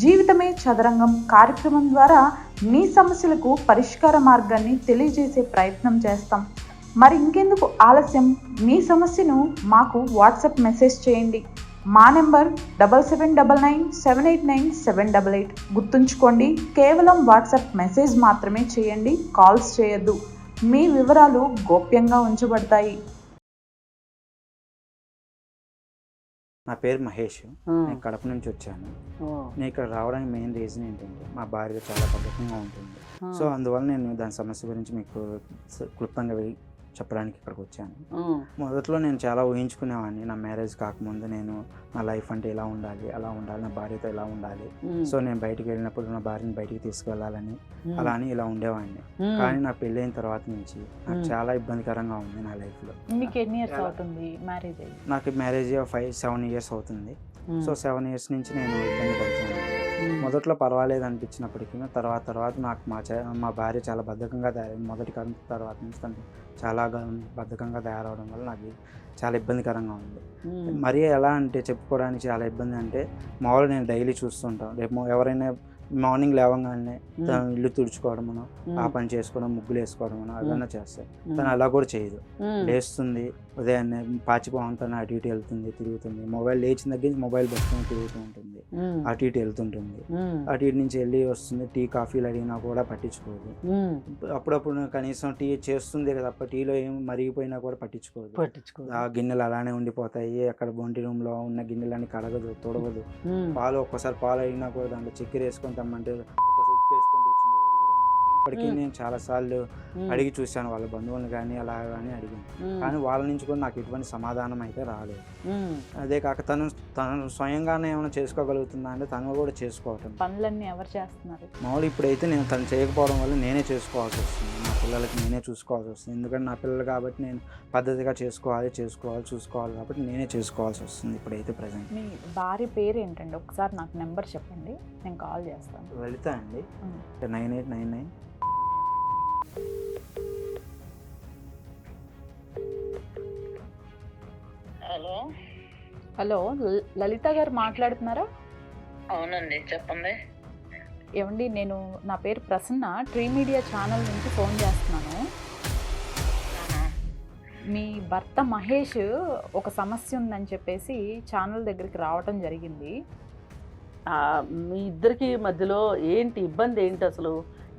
జీవితమే చదరంగం కార్యక్రమం ద్వారా మీ సమస్యలకు పరిష్కార మార్గాన్ని తెలియజేసే ప్రయత్నం చేస్తాం. మరి ఇంకెందుకు ఆలస్యం, మీ సమస్యను మాకు వాట్సాప్ మెసేజ్ చేయండి. మా నెంబర్ 77999789 గుర్తుంచుకోండి. కేవలం వాట్సాప్ మెసేజ్ మాత్రమే చేయండి, కాల్స్ చేయొద్దు. మీ వివరాలు గోప్యంగా ఉంచబడతాయి. నా పేరు మహేష్. ఆ! నేను కడప నుంచి వచ్చాను. ఓహ్! నేను ఇక్కడ రావడానికి మెయిన్ రీజన్ ఏంటంటే, మా భార్య చాలా బద్ధకంగా ఉంటుంది. ఆ! సో, అందువల్ల నేను దాని సమస్య గురించి మీకు క్లుప్తంగా చెప్పడానికి ఇక్కడికి వచ్చాను. హ్మ్. మొదట్లో నేను చాలా ఊహించుకునేవాడిని. నా మ్యారేజ్ కాకముందు నేను నా లైఫ్ అంటే ఇలా ఉండాలి, అలా ఉండాలి, నా భార్యతో ఇలా ఉండాలి. సో, నేను బయటికి వెళ్ళినప్పుడు నా భార్యని బయటికి తీసుకెళ్ళాలని అలా అని ఇలా ఉండేవాడిని. కానీ నా పెళ్ళైన తర్వాత నుంచి నాకు చాలా ఇబ్బందికరంగా ఉంది నా లైఫ్లో. మీకు ఎన్ని ఇయర్స్ అవుతుంది మ్యారేజ్ అయ్యి? నాకు మ్యారేజ్ 7 ఇయర్స్ అవుతుంది. సో 7 ఇయర్స్ నుంచి నేను ఇబ్బంది పడుతున్నాను. మొదట్లో పర్వాలేదు అనిపించినప్పటికీ తర్వాత నాకు మా భార్య చాలా బద్ధకంగా తయారైంది. మొదటి కాలం తర్వాత నుంచి తను చాలా బద్ధకంగా తయారవడం వల్ల నాకు చాలా ఇబ్బందికరంగా ఉంది. మరీ ఎలా అంటే చెప్పుకోవడానికి చాలా ఇబ్బంది అంటే, మామూలుగా నేను డైలీ చూస్తుంటాను. రేపు ఎవరైనా మార్నింగ్ లేవగానే తను ఇల్లు తుడుచుకోవడమనో, ఆ పని చేసుకోవడం, ముగ్గులు వేసుకోవడమనో ఏదైనా చేస్తాయి. తను అలా కూడా చేయదు. లేస్తుంది, ఉదయాన్నే పాచిపోవంతాను అటు ఇటు వెళ్తుంది, తిరుగుతుంది. మొబైల్ లేచిన దగ్గర నుంచి మొబైల్ పట్టుకొని తిరుగుతూ ఉంటుంది, అటు ఇటు వెళ్తుంటుంది. అటు ఇటు నుంచి వెళ్ళి వస్తుంది. టీ కాఫీలు అడిగినా కూడా పట్టించుకోదు. అప్పుడప్పుడు కనీసం టీ చేస్తుంది కదా తప్ప టీలో ఏం మరిగిపోయినా కూడా పట్టించుకోదు. ఆ గిన్నెలు అలానే ఉండిపోతాయి. అక్కడ వంటి రూమ్లో ఉన్న గిన్నెలన్నీ కడగదు, తొడగదు. పాలు ఒక్కసారి పాలు అడిగినా కూడా దాంట్లో చక్కెర వేసుకొని తెమ్మంటే ఒక్కసారి ఉప్పు వేసుకొని తెచ్చిన రోజులు కూడా ఉన్నాయి. ఇప్పటికీ నేను చాలాసార్లు అడిగి చూశాను, వాళ్ళ బంధువులు కానీ అలా కానీ అడిగాను. కానీ వాళ్ళ నుంచి కూడా నాకు ఎటువంటి సమాధానం అయితే రాలేదు. అదే కాక తను స్వయంగానే ఏమైనా చేసుకోగలుగుతుందా అంటే తను కూడా చేసుకోవటం. పనులన్నీ ఎవరు చేస్తున్నారు? మామూలు ఇప్పుడైతే నేను తను చేయకపోవడం వల్ల నేనే చేసుకోవాల్సి వస్తుంది. నా పిల్లలకి నేనే చూసుకోవాల్సి వస్తుంది. ఎందుకంటే నా పిల్లలు కాబట్టి నేను పద్ధతిగా చూసుకోవాలి కాబట్టి నేనే చేసుకోవాల్సి వస్తుంది ఇప్పుడైతే ప్రజెంట్. మీ భార్య పేరు ఏంటండి? ఒకసారి నాకు నెంబర్ చెప్పండి, నేను కాల్ చేస్తాను. లలిత అండి. 9899. హలో, లలిత గారు మాట్లాడుతున్నారా? అవునండి, చెప్పండి. ఏమండి, నా పేరు ప్రసన్న, ట్రీ మీడియా ఛానల్ నుంచి ఫోన్ చేస్తున్నాను. మీ భర్త మహేష్ ఒక సమస్య ఉందని చెప్పేసి ఛానల్ దగ్గరికి రావటం జరిగింది. మీ ఇద్దరికి మధ్యలో ఏంటి ఇబ్బంది? ఏంటి అసలు?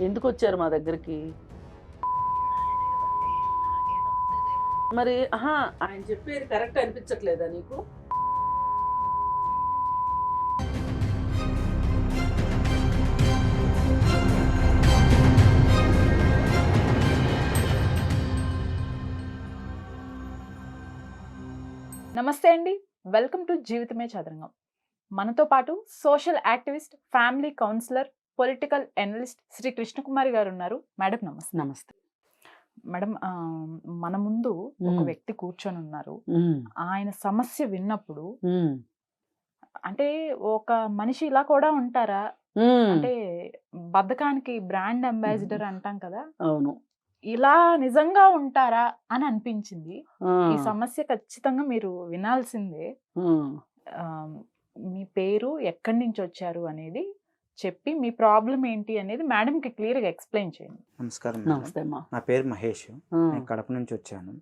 ఎందుకు వచ్చారు మా దగ్గరికి? మరి ఆయన చెప్పేది కరెక్ట్ అనిపించట్లేదా నీకు? నమస్తే అండి, వెల్కమ్ టు జీవితమే చదరంగం. మనతో పాటు social activist, family counsellor, political analyst Shri Krishnakumari గారు ఉన్నారు. మేడం నమస్తే. నమస్తే మేడం, మన ముందు ఒక వ్యక్తి కూర్చొని ఉన్నారు. ఆయన సమస్య విన్నప్పుడు అంటే ఒక మనిషి ఇలా కూడా ఉంటారా అంటే, బద్ధకానికి బ్రాండ్ అంబాసిడర్ అంటాం కదా, అవును, ఇలా నిజంగా ఉంటారా అని అనిపించింది. ఈ సమస్య ఖచ్చితంగా మీరు వినాల్సిందే. మీ పేరు, ఎక్కడి నుంచి వచ్చారు అనేది చెప్పి మీ ప్రాబ్లం ఏంటి అనేది మేడంకి క్లియర్గా ఎక్స్ప్లెయిన్ చేయండి. నమస్కారం. నమస్తే అమ్మా. నా పేరు మహేష్. నేను కడప నుంచి వచ్చాను.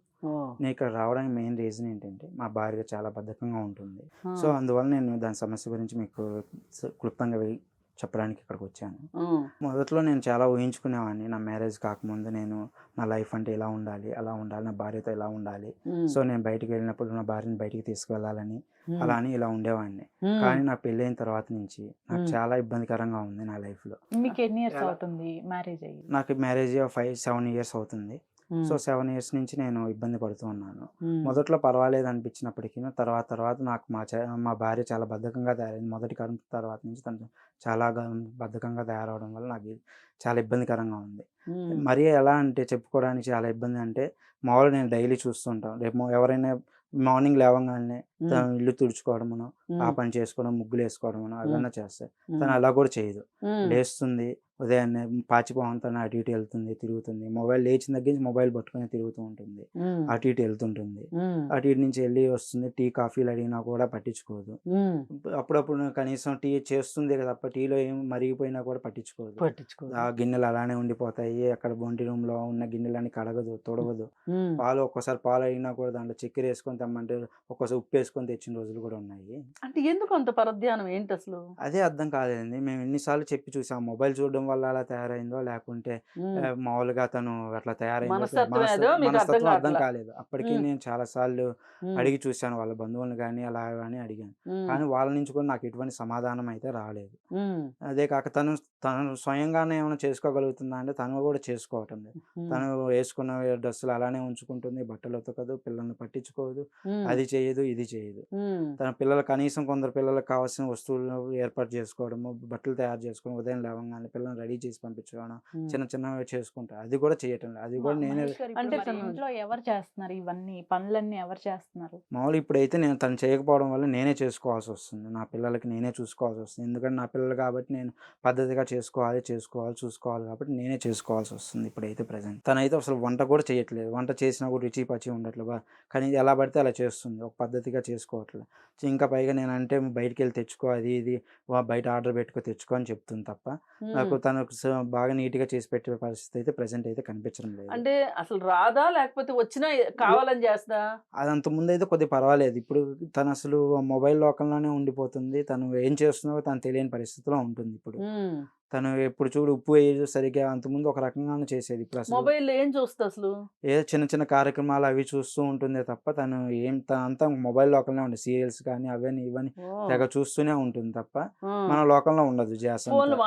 నేను ఇక్కడ రావడానికి మెయిన్ రీజన్ ఏంటంటే, మా భార్య చాలా బద్ధకంగా ఉంటుంది. సో, అందువల్ల నేను దాని సమస్య గురించి మీకు క్లుప్తంగా చెప్పడానికి ఇక్కడికి వచ్చాను. మొదట్లో నేను చాలా ఊహించుకునేవాడిని. నా మ్యారేజ్ కాకముందు నేను నా లైఫ్ అంటే ఇలా ఉండాలి, అలా ఉండాలి, నా భార్యతో ఇలా ఉండాలి. సో, నేను బయటికి వెళ్ళినప్పుడు నా భార్యని బయటికి తీసుకెళ్ళాలని అలా అని ఇలా ఉండేవాడిని. కానీ నా పెళ్ళైన తర్వాత నుంచి నాకు చాలా ఇబ్బందికరంగా ఉంది నా లైఫ్లో. మీకు ఎన్ని ఇయర్స్ అవుతుంది మ్యారేజ్ అయ్యి? నాకు మ్యారేజ్ 7 ఇయర్స్ అవుతుంది. సో 7 ఇయర్స్ నుంచి నేను ఇబ్బంది పడుతూ ఉన్నాను. మొదట్లో పర్వాలేదు అనిపించినప్పటికీ తర్వాత నాకు మా భార్య చాలా బద్ధకంగా తయారైంది. మొదటి కాలం తర్వాత నుంచి తను చాలా బద్ధకంగా తయారవడం వల్ల నాకు చాలా ఇబ్బందికరంగా ఉంది. మరీ ఎలా అంటే చెప్పుకోవడానికి చాలా ఇబ్బంది అంటే, మామూలుగా నేను డైలీ చూస్తుంటాను. రేపు ఎవరైనా మార్నింగ్ లేవగానే తను ఇల్లు తుడుచుకోవడమనో, ఆ పని చేసుకోవడం, ముగ్గులు వేసుకోవడమనో ఏదైనా చేస్తాయి. తను అలా కూడా చేయదు. లేస్తుంది, ఉదయాన్నే పాచిపోవంతో అటు ఇటు వెళ్తుంది, తిరుగుతుంది. మొబైల్ లేచిన దగ్గర నుంచి మొబైల్ పట్టుకొని తిరుగుతూ ఉంటుంది, అటు ఇటు వెళ్తుంటుంది. అటు ఇటు నుంచి వెళ్ళి వస్తుంది, టీ కాఫీలు అడిగినా కూడా పట్టించుకోదు. అప్పుడప్పుడు కనీసం టీ చేస్తుంది కదా తప్ప టీలో ఏం మరిగిపోయినా కూడా పట్టించుకోదు. ఆ గిన్నెలు అలానే ఉండిపోతాయి. అక్కడ వంటి రూమ్ లో ఉన్న గిన్నెలన్నీ కడగదు, తొడవదు. పాలు ఒక్కోసారి పాలు అడిగినా కూడా దాంట్లో చక్కెర వేసుకొని తెమ్మంటే ఒక్కోసారి ఉప్పు వేసుకొని తెచ్చిన రోజులు కూడా ఉన్నాయి. అంటే ఎందుకు అంత పరధ్యానం ఏంటి అసలు? అదే అర్థం కాలేదండి. మేము ఎన్నిసార్లు చెప్పి చూసాం, మొబైల్ చూడడం వల్ల అలా తయారైందో లేకుంటే మామూలుగా తను అట్లా తయారైందో మనస్తత్వం అర్థం కాలేదు. అప్పటికి నేను చాలా సార్లు అడిగి చూశాను, వాళ్ళ బంధువులను కానీ అలా కానీ అడిగాను. కానీ వాళ్ళ నుంచి కూడా నాకు ఎటువంటి సమాధానం అయితే రాలేదు. అదే కాక తను స్వయంగానే ఏమైనా చేసుకోగలుగుతుందా అంటే తను కూడా చేసుకోవటం లేదు. తను వేసుకున్న డ్రెస్సులు అలానే ఉంచుకుంటుంది, బట్టలు ఉతకదు, పిల్లల్ని పట్టించుకోదు, అది చేయదు ఇది చేయదు. తన పిల్లలు కనీసం కొందరు పిల్లలకు కావాల్సిన వస్తువులను ఏర్పాటు చేసుకోవడము, బట్టలు తయారు చేసుకోవడం, ఉదయం లేవగానే పిల్లల్ని రెడీ చేసి పంపించడం, చిన్న చిన్నవి చేసుకుంటారు. అది కూడా చేయటం లేదు. అది కూడా నేనే అంటే ఇంట్లో ఎవరు చేస్తున్నారు ఇవన్నీ పనులన్నీ ఎవరు చేస్తున్నారు? మామూలు ఇప్పుడైతే నేను తను చేయకపోవడం వల్ల నేనే చేసుకోవాల్సి వస్తుంది. నా పిల్లలకి నేనే చూసుకోవాల్సి వస్తుంది. ఎందుకంటే నా పిల్లలు కాబట్టి నేను పద్ధతిగా చూసుకోవాలి కాబట్టి నేనే చేసుకోవాల్సి వస్తుంది ఇప్పుడైతే ప్రజెంట్. తనైతే అసలు వంట కూడా చేయట్లేదు. వంట చేసినా కూడా రుచి పచి ఉండట్లేదు. కానీ ఎలా పడితే అలా చేస్తుంది, ఒక పద్ధతిగా చేసుకోవట్లేదు. ఇంకా పైగా నేనంటే బయటికి వెళ్ళి తెచ్చుకో, అది ఇది బయట ఆర్డర్ పెట్టుకో తెచ్చుకో అని చెప్తుంది తప్ప నాకు తనకు బాగా నీట్గా చేసి పెట్టే పరిస్థితి అయితే ప్రజెంట్ అయితే కనిపించడం లేదు. అంటే అసలు రాదా లేకపోతే వచ్చినా కావాలని చేస్తా? అది అంత ముందు అయితే కొద్దిగా పర్వాలేదు. ఇప్పుడు తను అసలు మొబైల్ లోకంలోనే ఉండిపోతుంది. తను ఏం చేస్తున్నావో తను తెలియని పరిస్థితిలో ఉంటుంది ఇప్పుడు. తను ఎప్పుడు చూడు ఉప్పు వేయదు సరిగ్గా. అంతకుముందు ఒక రకంగానే చేసేది. ఇప్పుడు అసలు మొబైల్ ఏం చూస్తా అసలు? ఏదో చిన్న చిన్న కార్యక్రమాలు అవి చూస్తూ ఉంటుందే తప్ప తను అంతా మొబైల్ లోకంలో ఉండే సీరియల్స్ కానీ అవన్నీ ఇవన్నీ తెగ చూస్తూనే ఉంటుంది తప్ప మన లోకంలో ఉండదు. ఫోన్లో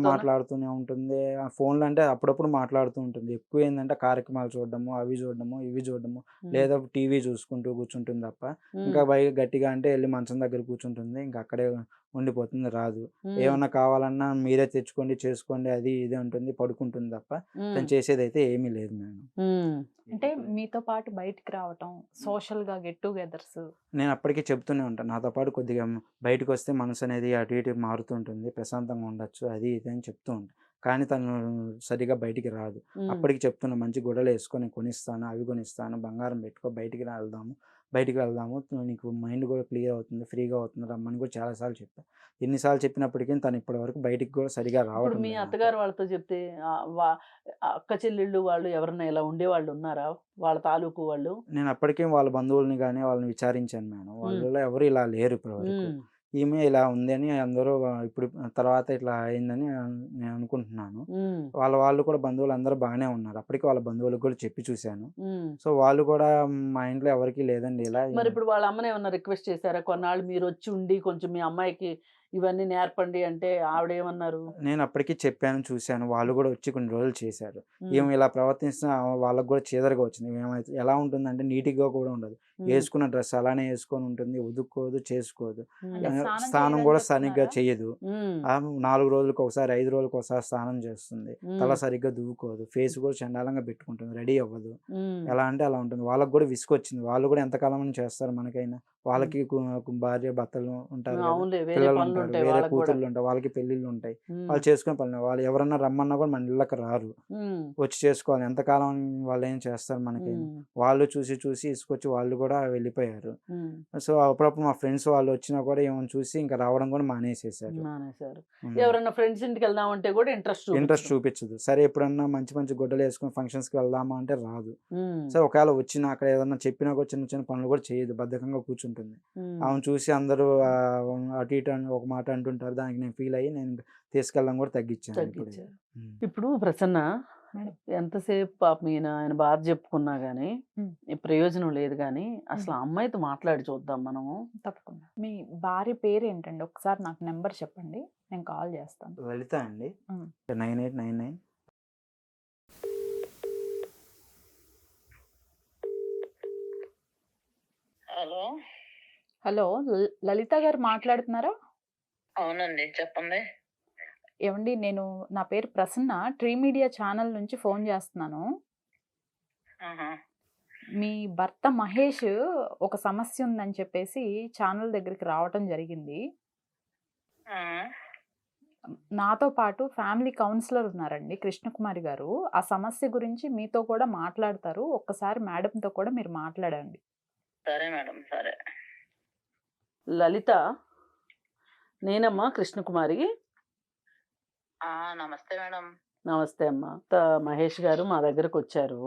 మాట్లాడుతూనే ఉంటుంది. ఆ ఫోన్లు అంటే అప్పుడప్పుడు మాట్లాడుతూ ఉంటుంది. ఎక్కువ ఏంటంటే కార్యక్రమాలు చూడడము, అవి చూడడము, ఇవి చూడడము, లేదా టీవీ చూసుకుంటూ కూర్చుంటుంది తప్ప ఇంకా బయట గట్టిగా అంటే వెళ్ళి మంచం దగ్గర కూర్చుంటుంది, ఇంకా అక్కడే ఉండిపోతుంది, రాదు. ఏమన్నా కావాలన్నా మీరే తెచ్చుకోండి చేసుకోండి అది ఇది ఉంటుంది, పడుకుంటుంది తప్ప తను చేసేది అయితే ఏమీ లేదు. నేను అంటే మీతో పాటు బయటికి రావటం, సోషల్ గా గెట్ టుగెదర్స్ నేను అప్పటికే చెప్తూనే ఉంటాను, నాతో పాటు కొద్దిగా బయటకు వస్తే మనసు అనేది అటు ఇటు మారుతుంటుంది, ప్రశాంతంగా ఉండొచ్చు అది ఇది అని చెప్తూ ఉంటాను. కానీ తను సరిగా బయటికి రాదు. అప్పటికి చెప్తున్నా, మంచి గుడ్డలు వేసుకొని కొనిస్తాను, అవి కొనిస్తాను, బంగారం పెట్టుకో, బయటికి వెళ్దాము నీకు మైండ్ కూడా క్లియర్ అవుతుంది, ఫ్రీగా అవుతుంది, రమ్మని కూడా చాలాసార్లు చెప్పాను. ఎన్నిసార్లు చెప్పినప్పటికీ తను ఇప్పటి వరకు బయటికి కూడా సరిగా రావడం. మీ అత్తగారు వాళ్ళతో చెప్తే అక్క చెల్లెళ్ళు వాళ్ళు ఎవరన్నా ఇలా ఉండేవాళ్ళు ఉన్నారా, వాళ్ళ తాలూకు వాళ్ళు? నేను అప్పటికే వాళ్ళ బంధువుల్ని కానీ వాళ్ళని విచారించాను మేడం. వాళ్ళలో ఎవరు ఇలా లేరు ఇప్పటి వరకు. ఈమె ఇలా ఉంది అని అందరూ ఇప్పుడు తర్వాత ఇట్లా అయిందని నేను అనుకుంటున్నాను. వాళ్ళు కూడా బంధువులు అందరూ బాగానే ఉన్నారు. అప్పటికి వాళ్ళ బంధువులకు కూడా చెప్పి చూశాను. సో వాళ్ళు కూడా మా ఇంట్లో ఎవరికి లేదండి ఇలా. మరి ఇప్పుడు వాళ్ళ అమ్మని ఏమన్నా రిక్వెస్ట్ చేశారా, కొన్నాళ్ళు మీరు వచ్చి ఉండి కొంచెం మీ అమ్మాయికి ఇవన్నీ నేర్పండి అంటే? ఆవిడ ఏమన్నారు? నేను అప్పటికి చెప్పాను, చూశాను. వాళ్ళు కూడా వచ్చి కొన్ని రోజులు చేశారు. ఏమి ఇలా ప్రవర్తిస్తున్నా వాళ్ళకి కూడా చీదరగా వచ్చింది. ఏమైతే ఎలా ఉంటుందంటే నీట్గా కూడా ఉండదు, వేసుకున్న డ్రెస్ అలానే వేసుకొని ఉంటుంది, ఉదుక్కోదు, చేసుకోదు, స్నానం కూడా సరిగ్గా చెయ్యదు. 4 రోజులకు ఒకసారి 5 రోజులకు ఒకసారి స్నానం చేస్తుంది, తల సరిగ్గా దువ్వుకోదు, ఫేస్ కూడా చండాలంగా పెట్టుకుంటుంది, రెడీ అవ్వదు. ఎలా అంటే అలా ఉంటుంది. వాళ్ళకి కూడా విసుకొచ్చింది. వాళ్ళు కూడా ఎంతకాలం అని చేస్తారు, మనకైనా వాళ్ళకి భార్య భర్తలు ఉంటారు, పిల్లలు ఉంటారు, వేరే కూతుర్లు ఉంటారు, వాళ్ళకి పెళ్లిళ్ళు ఉంటాయి, వాళ్ళు చేసుకునే పనులు. వాళ్ళు ఎవరన్నా రమ్మన్నా కూడా మన ఇళ్ళకి రారు, వచ్చి చేసుకోవాలి. ఎంతకాలం వాళ్ళు ఏం చేస్తారు మనకైనా. వాళ్ళు చూసి ఇసుకొచ్చి వాళ్ళు కూడా వెళ్ళిపోయారు. సో అప్పుడప్పుడు మా ఫ్రెండ్స్ వాళ్ళు వచ్చినా కూడా ఏమైనా చూసి ఇంకా రావడం కూడా మానేసేసారు. ఎవరన్నా ఫ్రెండ్స్ ఇంటికి వెళ్దామంటే కూడా ఇంట్రెస్ట్ చూపించదు. సరే ఎప్పుడన్నా మంచి గుడ్డలు వేసుకుని ఫంక్షన్స్ కి వెళ్దామా అంటే రాదు. సరే ఒకవేళ వచ్చినా అక్కడ ఏదన్నా చెప్పినా కూడా చిన్న చిన్న పనులు కూడా చేయదు, బద్ధకంగా కూర్చుంటుంది. ఆమెను చూసి అందరూ అటు ఇటు అని ఒక మాట అంటుంటారు, దానికి నేను ఫీల్ అయ్యి నేను తీసుకెళ్ళడం కూడా తగ్గించాను. ఇప్పుడు ప్రసన్న ఎంతసేపు పాపం ఆయన బాధ చెప్పుకున్నా గానీ ప్రయోజనం లేదు, కానీ అసలు ఆ అమ్మాయితో మాట్లాడి చూద్దాం మనము. తప్పకుండా. మీ భార్య పేరు ఏంటండి? ఒకసారి నాకు నెంబర్ చెప్పండి, నేను కాల్ చేస్తాను. లలిత అండి, 9899. హలో, లలిత గారు మాట్లాడుతున్నారా? అవునండి, చెప్పండి. ఏమండి, నా పేరు ప్రసన్న, ట్రీ మీడియా ఛానల్ నుంచి ఫోన్ చేస్తున్నాను. మీ భర్త మహేష్ ఒక సమస్య ఉందని చెప్పేసి ఛానల్ దగ్గరికి రావటం జరిగింది. నాతో పాటు ఫ్యామిలీ కౌన్సిలర్ ఉన్నారండి కృష్ణకుమారి గారు. ఆ సమస్య గురించి మీతో కూడా మాట్లాడతారు. ఒక్కసారి మేడంతో కూడా మీరు మాట్లాడండి. సరే మేడం, సరే. లలిత, నేనమ్మా కృష్ణకుమారి. నమస్తే మేడం. నమస్తే అమ్మా. మహేష్ గారు మా దగ్గరకు వచ్చారు.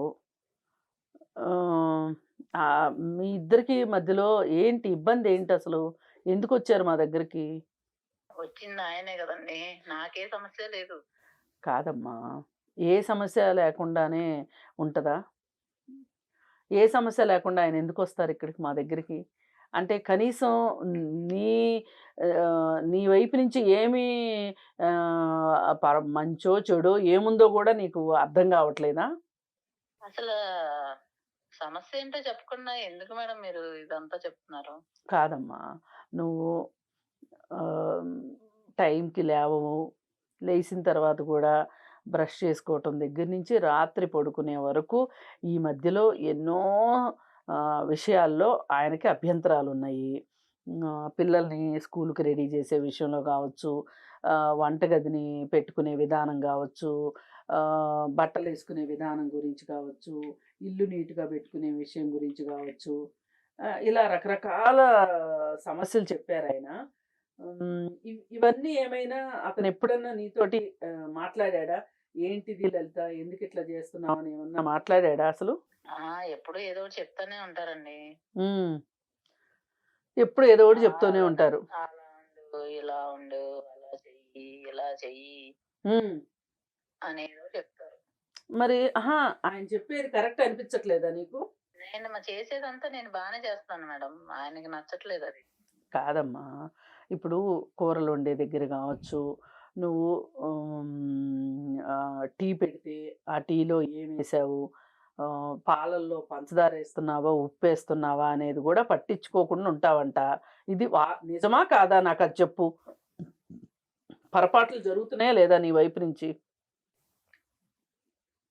మీ ఇద్దరికి మధ్యలో ఏంటి ఇబ్బంది, ఏంటి అసలు? ఎందుకు వచ్చారు మా దగ్గరికి? వచ్చింది ఆయనే కదండి, నాకే సమస్య లేదు. కాదమ్మా, ఏ సమస్య లేకుండానే ఉంటుందా? ఏ సమస్య లేకుండా ఆయన ఎందుకు వస్తారు ఇక్కడికి మా దగ్గరికి? అంటే కనీసం నీ నీ వైపు నుంచి ఏమి మంచో చెడో ఏముందో కూడా నీకు అర్థం కావట్లేదా? అసలు సమస్య ఏంటో చెప్పకుండా ఎందుకు మేడం మీరు ఇదంతా చెప్తున్నారు? కాదమ్మా, నువ్వు టైంకి లేవవు, లేచిన తర్వాత కూడా బ్రష్ చేసుకోవటం దగ్గర నుంచి రాత్రి పడుకునే వరకు ఈ మధ్యలో ఎన్నో విషయాల్లో ఆయనకి అభ్యంతరాలు ఉన్నాయి. పిల్లల్ని స్కూల్కి రెడీ చేసే విషయంలో కావచ్చు, వంటగదిని పెట్టుకునే విధానం కావచ్చు, బట్టలు వేసుకునే విధానం గురించి కావచ్చు, ఇల్లు నీట్గా పెట్టుకునే విషయం గురించి కావచ్చు, ఇలా రకరకాల సమస్యలు చెప్పారు ఆయన. ఇవన్నీ ఏమైనా అతను ఎప్పుడన్నా నీతోటి మాట్లాడా? ఏంటిది లలిత, ఎందుకు ఇట్లా చేస్తున్నావు అని ఏమన్నా మాట్లాడా అసలు? ఎప్పుడు ఏదో ఒకటి చెప్తానే ఉంటారండి. ఎప్పుడు ఏదో ఒకటి చెప్తూనే ఉంటారు. అలా ఉండు, ఇలా ఉండు, అలా చెయ్యి, ఇలా చెయ్యి అనేదో చెప్తారు. మరి ఆయన చెప్పేది కరెక్ట్ అనిపించట్లేదా నీకు? నేను చేసేదంతా నేను బాగానే చేస్తాను మేడం, ఆయనకి నచ్చట్లేదు అది. కాదమ్మా, ఇప్పుడు కూరలు వండే దగ్గర కావచ్చు, నువ్వు టీ పెడితే ఆ టీలో ఏం వేసావు, పాలల్లో పంచదార వేస్తున్నావా ఉప్పు వేస్తున్నావా అనేది కూడా పట్టించుకోకుండా ఉంటావంట. ఇది నిజమా కాదా? నాకు అది చెప్పు. పొరపాట్లు జరుగుతున్నాయా లేదా నీ వైపు నుంచి?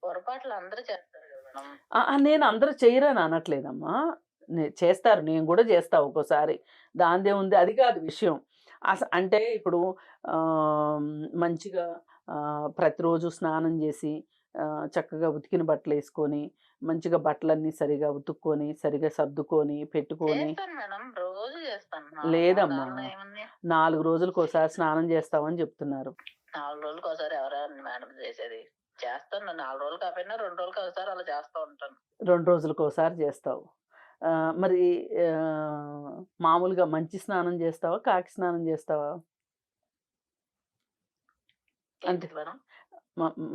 పొరపాట్లు అందరూ చేస్తారు కదా. నేను అందరూ చేయరని అనట్లేదమ్మా, చేస్తారు, నేను కూడా చేస్తా ఒక్కోసారి, దాందే ఉంది, అది కాదు విషయం. అంటే ఇప్పుడు మంచిగా ప్రతిరోజు స్నానం చేసి చక్కగా ఉతికిన బట్టలు వేసుకొని మంచిగా బట్టలన్నీ సరిగా ఉతుక్కొని సరిగా సర్దుకొని పెట్టుకొని. లేదమ్మా, 4 రోజులకు ఒకసారి స్నానం చేస్తామని చెప్తున్నారు. 4 రోజులకు ఒకసారి ఎవరైనా మేడం చేసేది? చేస్తాను, 4 రోజులు కాకపోయినా 2 రోజులకు ఒకసారి అలా చేస్తూ ఉంటాను. 2 రోజులకు ఒకసారి చేస్తావు. మరి మామూలుగా మంచి స్నానం చేస్తావా, కాకి స్నానం చేస్తావా? అంటే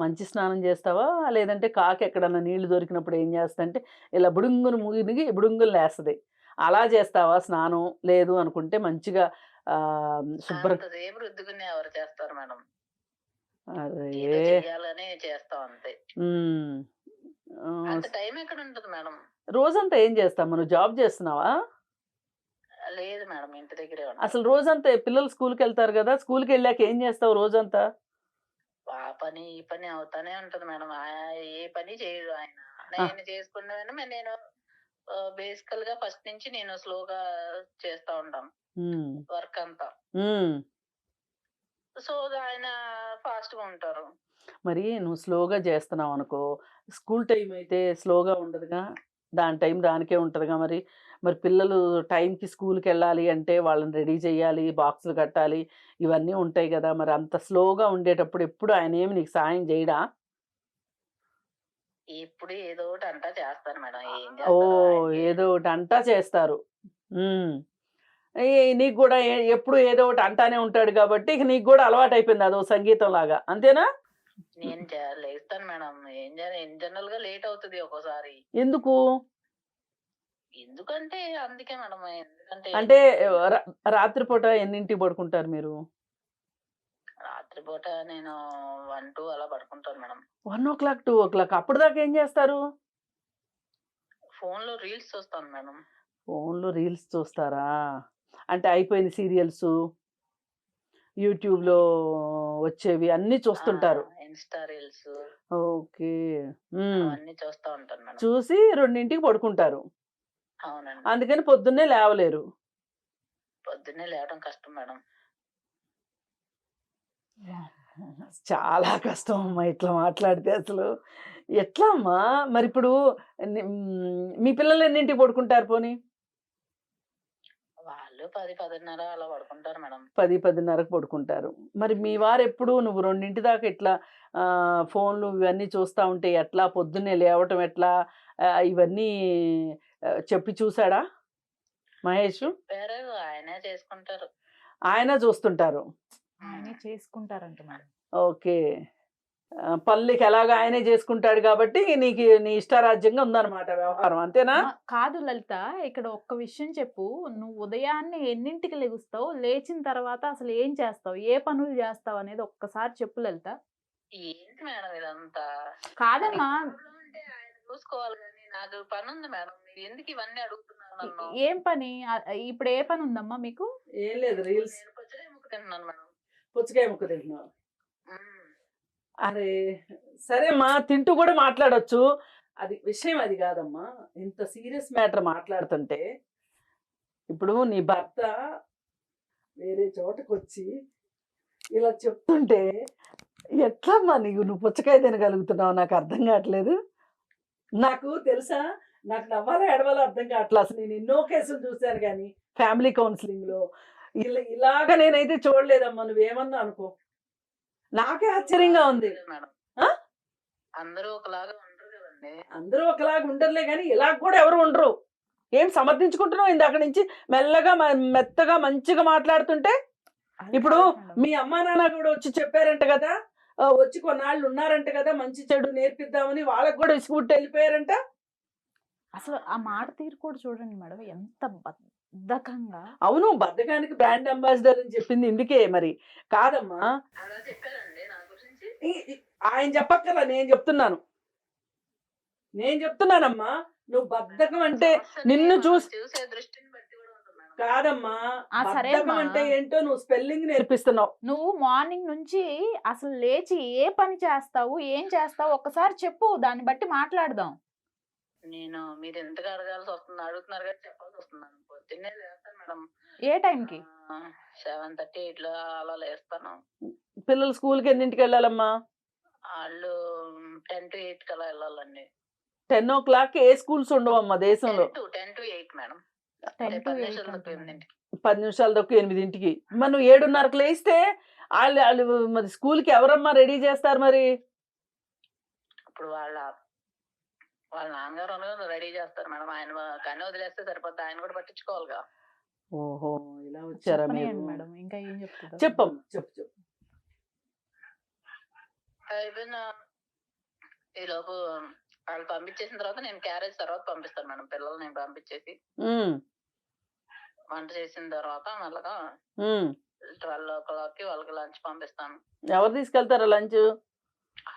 మంచి స్నానం చేస్తావా, లేదంటే కాకి ఎక్కడన్నా నీళ్లు దొరికినప్పుడు ఏం చేస్తంటే ఇలా బుడుంగును మునిగి బుడుంగులు లేస్తుంది, అలా చేస్తావా స్నానం? లేదు అనుకుంటే మంచిగా శుభ్రం రుద్దుకుని ఎవరు చేస్తారు మేడం? అదే చేయాలనే చేస్తాం అంతే. టైం ఎక్కడ ఉంటుంది మేడం? రోజంతా ఏం చేస్తావు? నువ్వు జాబ్ చేస్తున్నావా? లేదు మేడం, ఇంటి దగ్గరే. అసలు రోజంతా పిల్లలు స్కూల్కి వెళ్తారు కదా, స్కూల్కి వెళ్ళాక ఏం చేస్తావు రోజంతా? ఆ పని ఈ పని అవుతానే ఉంటది మేడం, ఏ పని చేయదు ఆయన. నేను చేసుకునేదాన్ని నేను బేసికల్ గా ఫస్ట్ నుంచి నేను స్లోగా చేస్తా ఉంటాను వర్క్ అంతా. సో ఆయన ఫాస్ట్ గా ఉంటారు. మరి నువ్వు స్లోగా చేస్తున్నావు అనుకో, స్కూల్ టైం అయితే స్లోగా ఉండదుగా, దాని టైం దానికే ఉంటుందిగా. మరి మరి పిల్లలు టైంకి స్కూల్కి వెళ్ళాలి అంటే వాళ్ళని రెడీ చేయాలి, బాక్సులు కట్టాలి, ఇవన్నీ ఉంటాయి కదా. మరి అంత స్లోగా ఉండేటప్పుడు ఎప్పుడు ఆయన ఏమి నీకు సాయం చేయడా? ఇప్పుడు ఏదో ఒకటి అంటా చేస్తారు మేడం. ఏదో ఒకటి అంటా చేస్తారు. నీకు కూడా ఎప్పుడు ఏదో ఒకటి అంటానే ఉంటాడు కాబట్టి ఇక నీకు కూడా అలవాటు అయిపోయింది, అదో సంగీతం లాగా, అంతేనా? నేను లేస్తాను మేడం, జనరల్ గా లేట్ అవుతుంది ఒక్కోసారి. ఎందుకు? ఎందుకంటే అందుకే మేడం. అంటే రాత్రిపూట ఎన్నింటికి పడుకుంటారు మీరు? రాత్రిపూట నేను 1, 2 అలా పడుకుంటాను మేడం. 1 o'clock 2 o'clock అప్పుడు దాకా ఏం చేస్తారు? ఫోన్ లో రీల్స్ చూస్తాను మేడం. ఫోన్ లో రీల్స్ చూస్తారా? అంటే అయిపోయిన సీరియల్స్ యూట్యూబ్ లో వచ్చేవి అన్ని చూస్తుంటారు. Insta reels. ఓకే. అన్ని చూస్తా ఉంటాను మేడం. చూసి 2ంటికి పడుకుంటారు. అవునండి. అందుకని పొద్దున్నే లేవలేరు. పొద్దున్నే లేవడం కష్టం మేడం. చాలా కష్టం అమ్మా ఇట్లా మాట్లాడితే అసలు. ఎట్లా అమ్మా? మరి ఇప్పుడు మీ పిల్లలు ఎన్నింటికి పడుకుంటారు పోనీ? వాళ్ళు 10, 10:30 అలా పడుకుంటారు మేడం. 10, 10:30కి పడుకుంటారు. మరి మీ వారు ఎప్పుడు నువ్వు 2 దాకా ఇట్లా ఫోన్లు ఇవన్నీ చూస్తా ఉంటే ఎట్లా? పొద్దున్నే లేవటం ఎట్లా? ఇవన్నీ చెప్పి చూసాడా మహేష్? చెప్పారు, ఆయనే చేసుకుంటారు. ఆయన చూస్తుంటారు. ఆయనే చేసుకుంటారంట మేడం. ఓకే. పనులకి ఎలాగో ఆయనే చేసుకుంటాడు కాబట్టి నీకు నీ ఇష్టారాజ్యంగా ఉందన్నమాట వ్యవహారం, అంతేనా? కాదు లలిత, ఇక్కడ ఒక్క విషయం చెప్పు. నువ్వు ఉదయాన్నే ఎన్నింటికి లెగుస్తావు? లేచిన తర్వాత అసలు ఏం చేస్తావు? ఏ పనులు చేస్తావు అనేది ఒక్కసారి చెప్పు లలిత. ఏంటి మేడం ఇదంతా? కాదమ్మా, ఊళ్ళో ఉంటే ఆయన చూసుకోవాలి కానీ నాకు పని ఉంది మేడం. మీరు ఎందుకు ఇవన్నీ అడుగుతున్నారు నన్ను? ఏం పని? ఇప్పుడు ఏ పని ఉందమ్మా మీకు? ఏం లేదు, రీల్స్. నేను పుచ్చకాయ ముక్క తింటున్నాను మేడం. పుచ్చకాయ ముక్క తింటున్నావు? ఉమ్. అరే సరే అమ్మా, తింటూ కూడా మాట్లాడొచ్చు. అది విషయం అది కాదమ్మా. ఇంత సీరియస్ మ్యాటర్ మాట్లాడుతుంటే ఇప్పుడు నీ భర్త వేరే చోటకు వచ్చి ఇలా చెప్తుంటే ఎట్లమ్మా నువ్వు పుచ్చకాయ తినగలుగుతున్నావు? నాకు అర్థం కావట్లేదు. నాకు తెలుసా, నాకు నవ్వాలో ఏడవాలో అర్థం కావట్లేదు. అసలు నేను ఎన్నో కేసులు చూశాను కానీ ఫ్యామిలీ కౌన్సిలింగ్లో ఇలాగ నేనైతే చూడలేదమ్మా. నువ్వేమన్నా అనుకో, నాకే ఆశ్చర్యంగా ఉంది. మేడం ఆ? అందరూ ఒకలాగా ఉండరు కదండి. అందరూ ఒకలాగా ఉండరులే కానీ ఇలా కూడా ఎవరు ఉండరు. ఏం సమర్థించుకుంటున్నావు ఇందాక నుంచి? మెల్లగా మెత్తగా మంచిగా మాట్లాడుతుంటే ఇప్పుడు మీ అమ్మా నాన్న కూడా వచ్చి చెప్పారంట కదా, వచ్చి కొన్నాళ్ళు ఉన్నారంట కదా, మంచి చెడు నేర్పిద్దామని. వాళ్ళకి కూడా విసుగుట్టి వెళ్ళిపోయారంట. అసలు ఆ మాట తీరు కూడా చూడండి మేడం, ఎంత బద్ధకంగా. అవును, బద్ధకానికి బ్రాండ్ అంబాసిడర్ అని చెప్పింది ఇందుకే మరి. కాదమ్మా, అలా చెప్పారండి నా గురించి. ఆయన చెప్పక్కర్లా, నేను చెప్తున్నానమ్మా. నువ్వు బద్ధకం అంటే నిన్ను చూసే దృష్టిని బట్టి కూడా ఉంటుంది మేడం. కాదమ్మా, సరే బద్ధకం అమ్మా. అంటే ఏంటో నువ్వు స్పెల్లింగ్ నేర్పిస్తున్నావు. నువ్వు మార్నింగ్ నుంచి అసలు లేచి ఏ పని చేస్తావు, ఏం చేస్తావు ఒక్కసారి చెప్పు, దాన్ని బట్టి మాట్లాడదాం. నేను మీరు ఎంతగా అడగాల్సి వస్తుంది, అడుగుతున్నారు కదా చెప్పాల్సి వస్తున్నాను. పొద్దున్నే లేస్తాను మేడం. ఏ టైంకి? 7:30, 8 అలా లేస్తాను. పిల్లలు స్కూల్కి ఎన్నింటికి వెళ్ళాలమ్మా? వాళ్ళు 10 to 8 అలా వెళ్ళాలండి. 10 o'clock ఏ స్కూల్స్ ఉండవమ్మా దేశంలో. 10 to 8 మేడం. 10 to 8 10 అంటున్నాను. 10 నిమిషాల దొక్కు 8ంటికి. మరి నువ్వు 7:30కి లేస్తే వాళ్ళు మరి స్కూల్కి ఎవరమ్మా రెడీ చేస్తారు మరి? ఇప్పుడు వాళ్ళ నాన్నగారు రెడీ చేస్తారు మేడం. ఆయన కానీ వదిలేస్తే సరిపోద్ది, ఆయన కూడా పట్టించుకోవాలిగా. ఓహో, ఇలా వచ్చారా చెప్పనీయండి మీరు? మేడం, ఇంకా ఏం చెప్తుందో చెప్పమ్మా, చెప్పు. అయిపోయిన ఈలోపు వాళ్ళు పంపించేసిన తర్వాత నేను క్యారేజ్ తర్వాత పంపిస్తాను మేడం. పిల్లలు నేను పంపించేసి వంట చేసిన తర్వాత మళ్ళా 12 o'clockకి వాళ్ళకి లంచ్ పంపిస్తాను. ఎవరు తీసుకెళ్తారా లంచ్?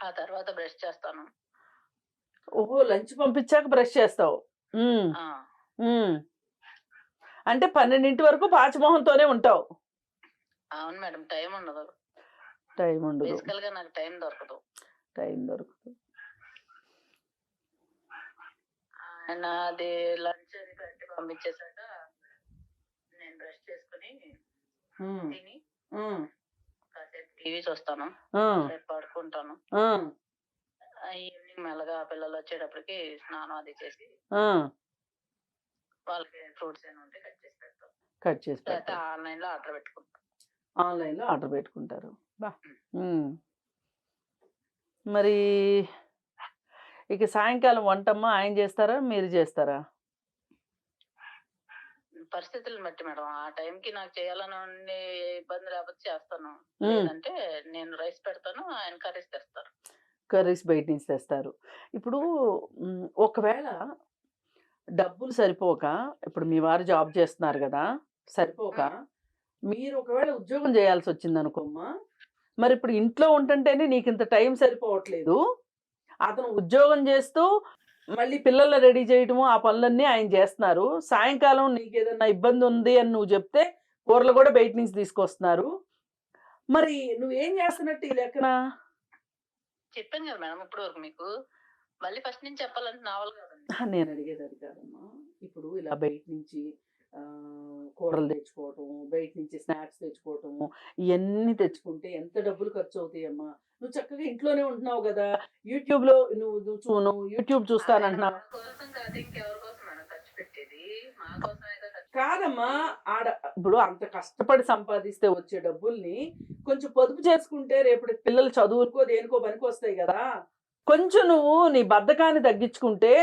ఆ తర్వాత బ్రష్ చేస్తాను. ఓహో, లంచ్ పంపించాక బ్రష్ చేస్తావు. ఆ, అంటే 12 వరకు పాచిమోహంతోనే ఉంటావు. అవును మేడం, టైం ఉండదు. టైం ఉండదు, బేసికల్ గా నాకు టైం దొరకదు. ఆయన అది లంచ్ అది పెట్టి పంపించేసాక నేను బ్రష్ చేసుకుని తిని కాసేపు టీవీ చూస్తాను, రేపు పడుకుంటాను. ఈవినింగ్ మెల్లగా పిల్లలు వచ్చేటప్పటికి స్నానం అది చేసి వాళ్ళకి ఫ్రూట్స్ ఏమైనా ఉంటే కట్ చేసి పెడతాం. ఆన్లైన్ లో ఆర్డర్ పెట్టుకుంటారు. మరి ఇక సాయంకాలం వంటమ్మా ఆయన చేస్తారా మీరు చేస్తారా? పరిస్థితులను బట్టి మేడం. ఆ టైంకి నాకు చేయాలని ఉండే ఇబ్బంది లేకపోతే చేస్తాను, లేదంటే నేను రైస్ పెడతాను, ఆయన కర్రీస్ తెస్తారు. కర్రీస్ బయట నుంచి తెస్తారు. ఇప్పుడు ఒకవేళ డబ్బులు సరిపోక, ఇప్పుడు మీ వారు జాబ్ చేస్తున్నారు కదా, సరిపోక మీరు ఒకవేళ ఉద్యోగం చేయాల్సి వచ్చింది అనుకోమ్మా, మరి ఇప్పుడు ఇంట్లో ఉంటుంటేనే నీకు ఇంత టైం సరిపోవట్లేదు. అతను ఉద్యోగం చేస్తూ మళ్ళీ పిల్లల్ని రెడీ చేయటము ఆ పనులన్నీ ఆయన చేస్తున్నారు. సాయంకాలం నీకు ఏదైనా ఇబ్బంది ఉంది అని నువ్వు చెప్తే కూరలు కూడా బయట నుంచి తీసుకొస్తున్నారు. మరి నువ్వేం చేస్తున్నట్టు ఈ లెక్కన? చెప్పాను కదా మేడం ఇప్పుడు వరకు మీకు. మళ్ళీ ఫస్ట్ నుంచి చెప్పాలంటే నావల్ కదండి. నేను అడిగేది అది కాదమ్మా. ఇప్పుడు ఇలా బయట నుంచి కూరలు తెచ్చుకోవటం, బయట నుంచి స్నాక్స్ తెచ్చుకోవటము, ఇవన్నీ తెచ్చుకుంటే ఎంత డబ్బులు ఖర్చు అవుతాయమ్మా. నువ్వు చక్కగా ఇంట్లోనే ఉంటున్నావు కదా, యూట్యూబ్లో నువ్వు యూట్యూబ్ చూస్తానంటున్నావు. మన కోసం కాదు ఇంకెవరి కోసం మనం ఖర్చు పెట్టేది, మా కోసమే కదా ఖర్చు కాదమ్మా, ఆడ ఇప్పుడు అంత కష్టపడి సంపాదిస్తే వచ్చే డబ్బుల్ని కొంచెం పొదుపు చేసుకుంటే రేపు పిల్లలు చదువుకో దేనికో పనికి వస్తాయి కదా. కొంచెం నువ్వు నీ బద్ధకాన్ని తగ్గించుకుంటే,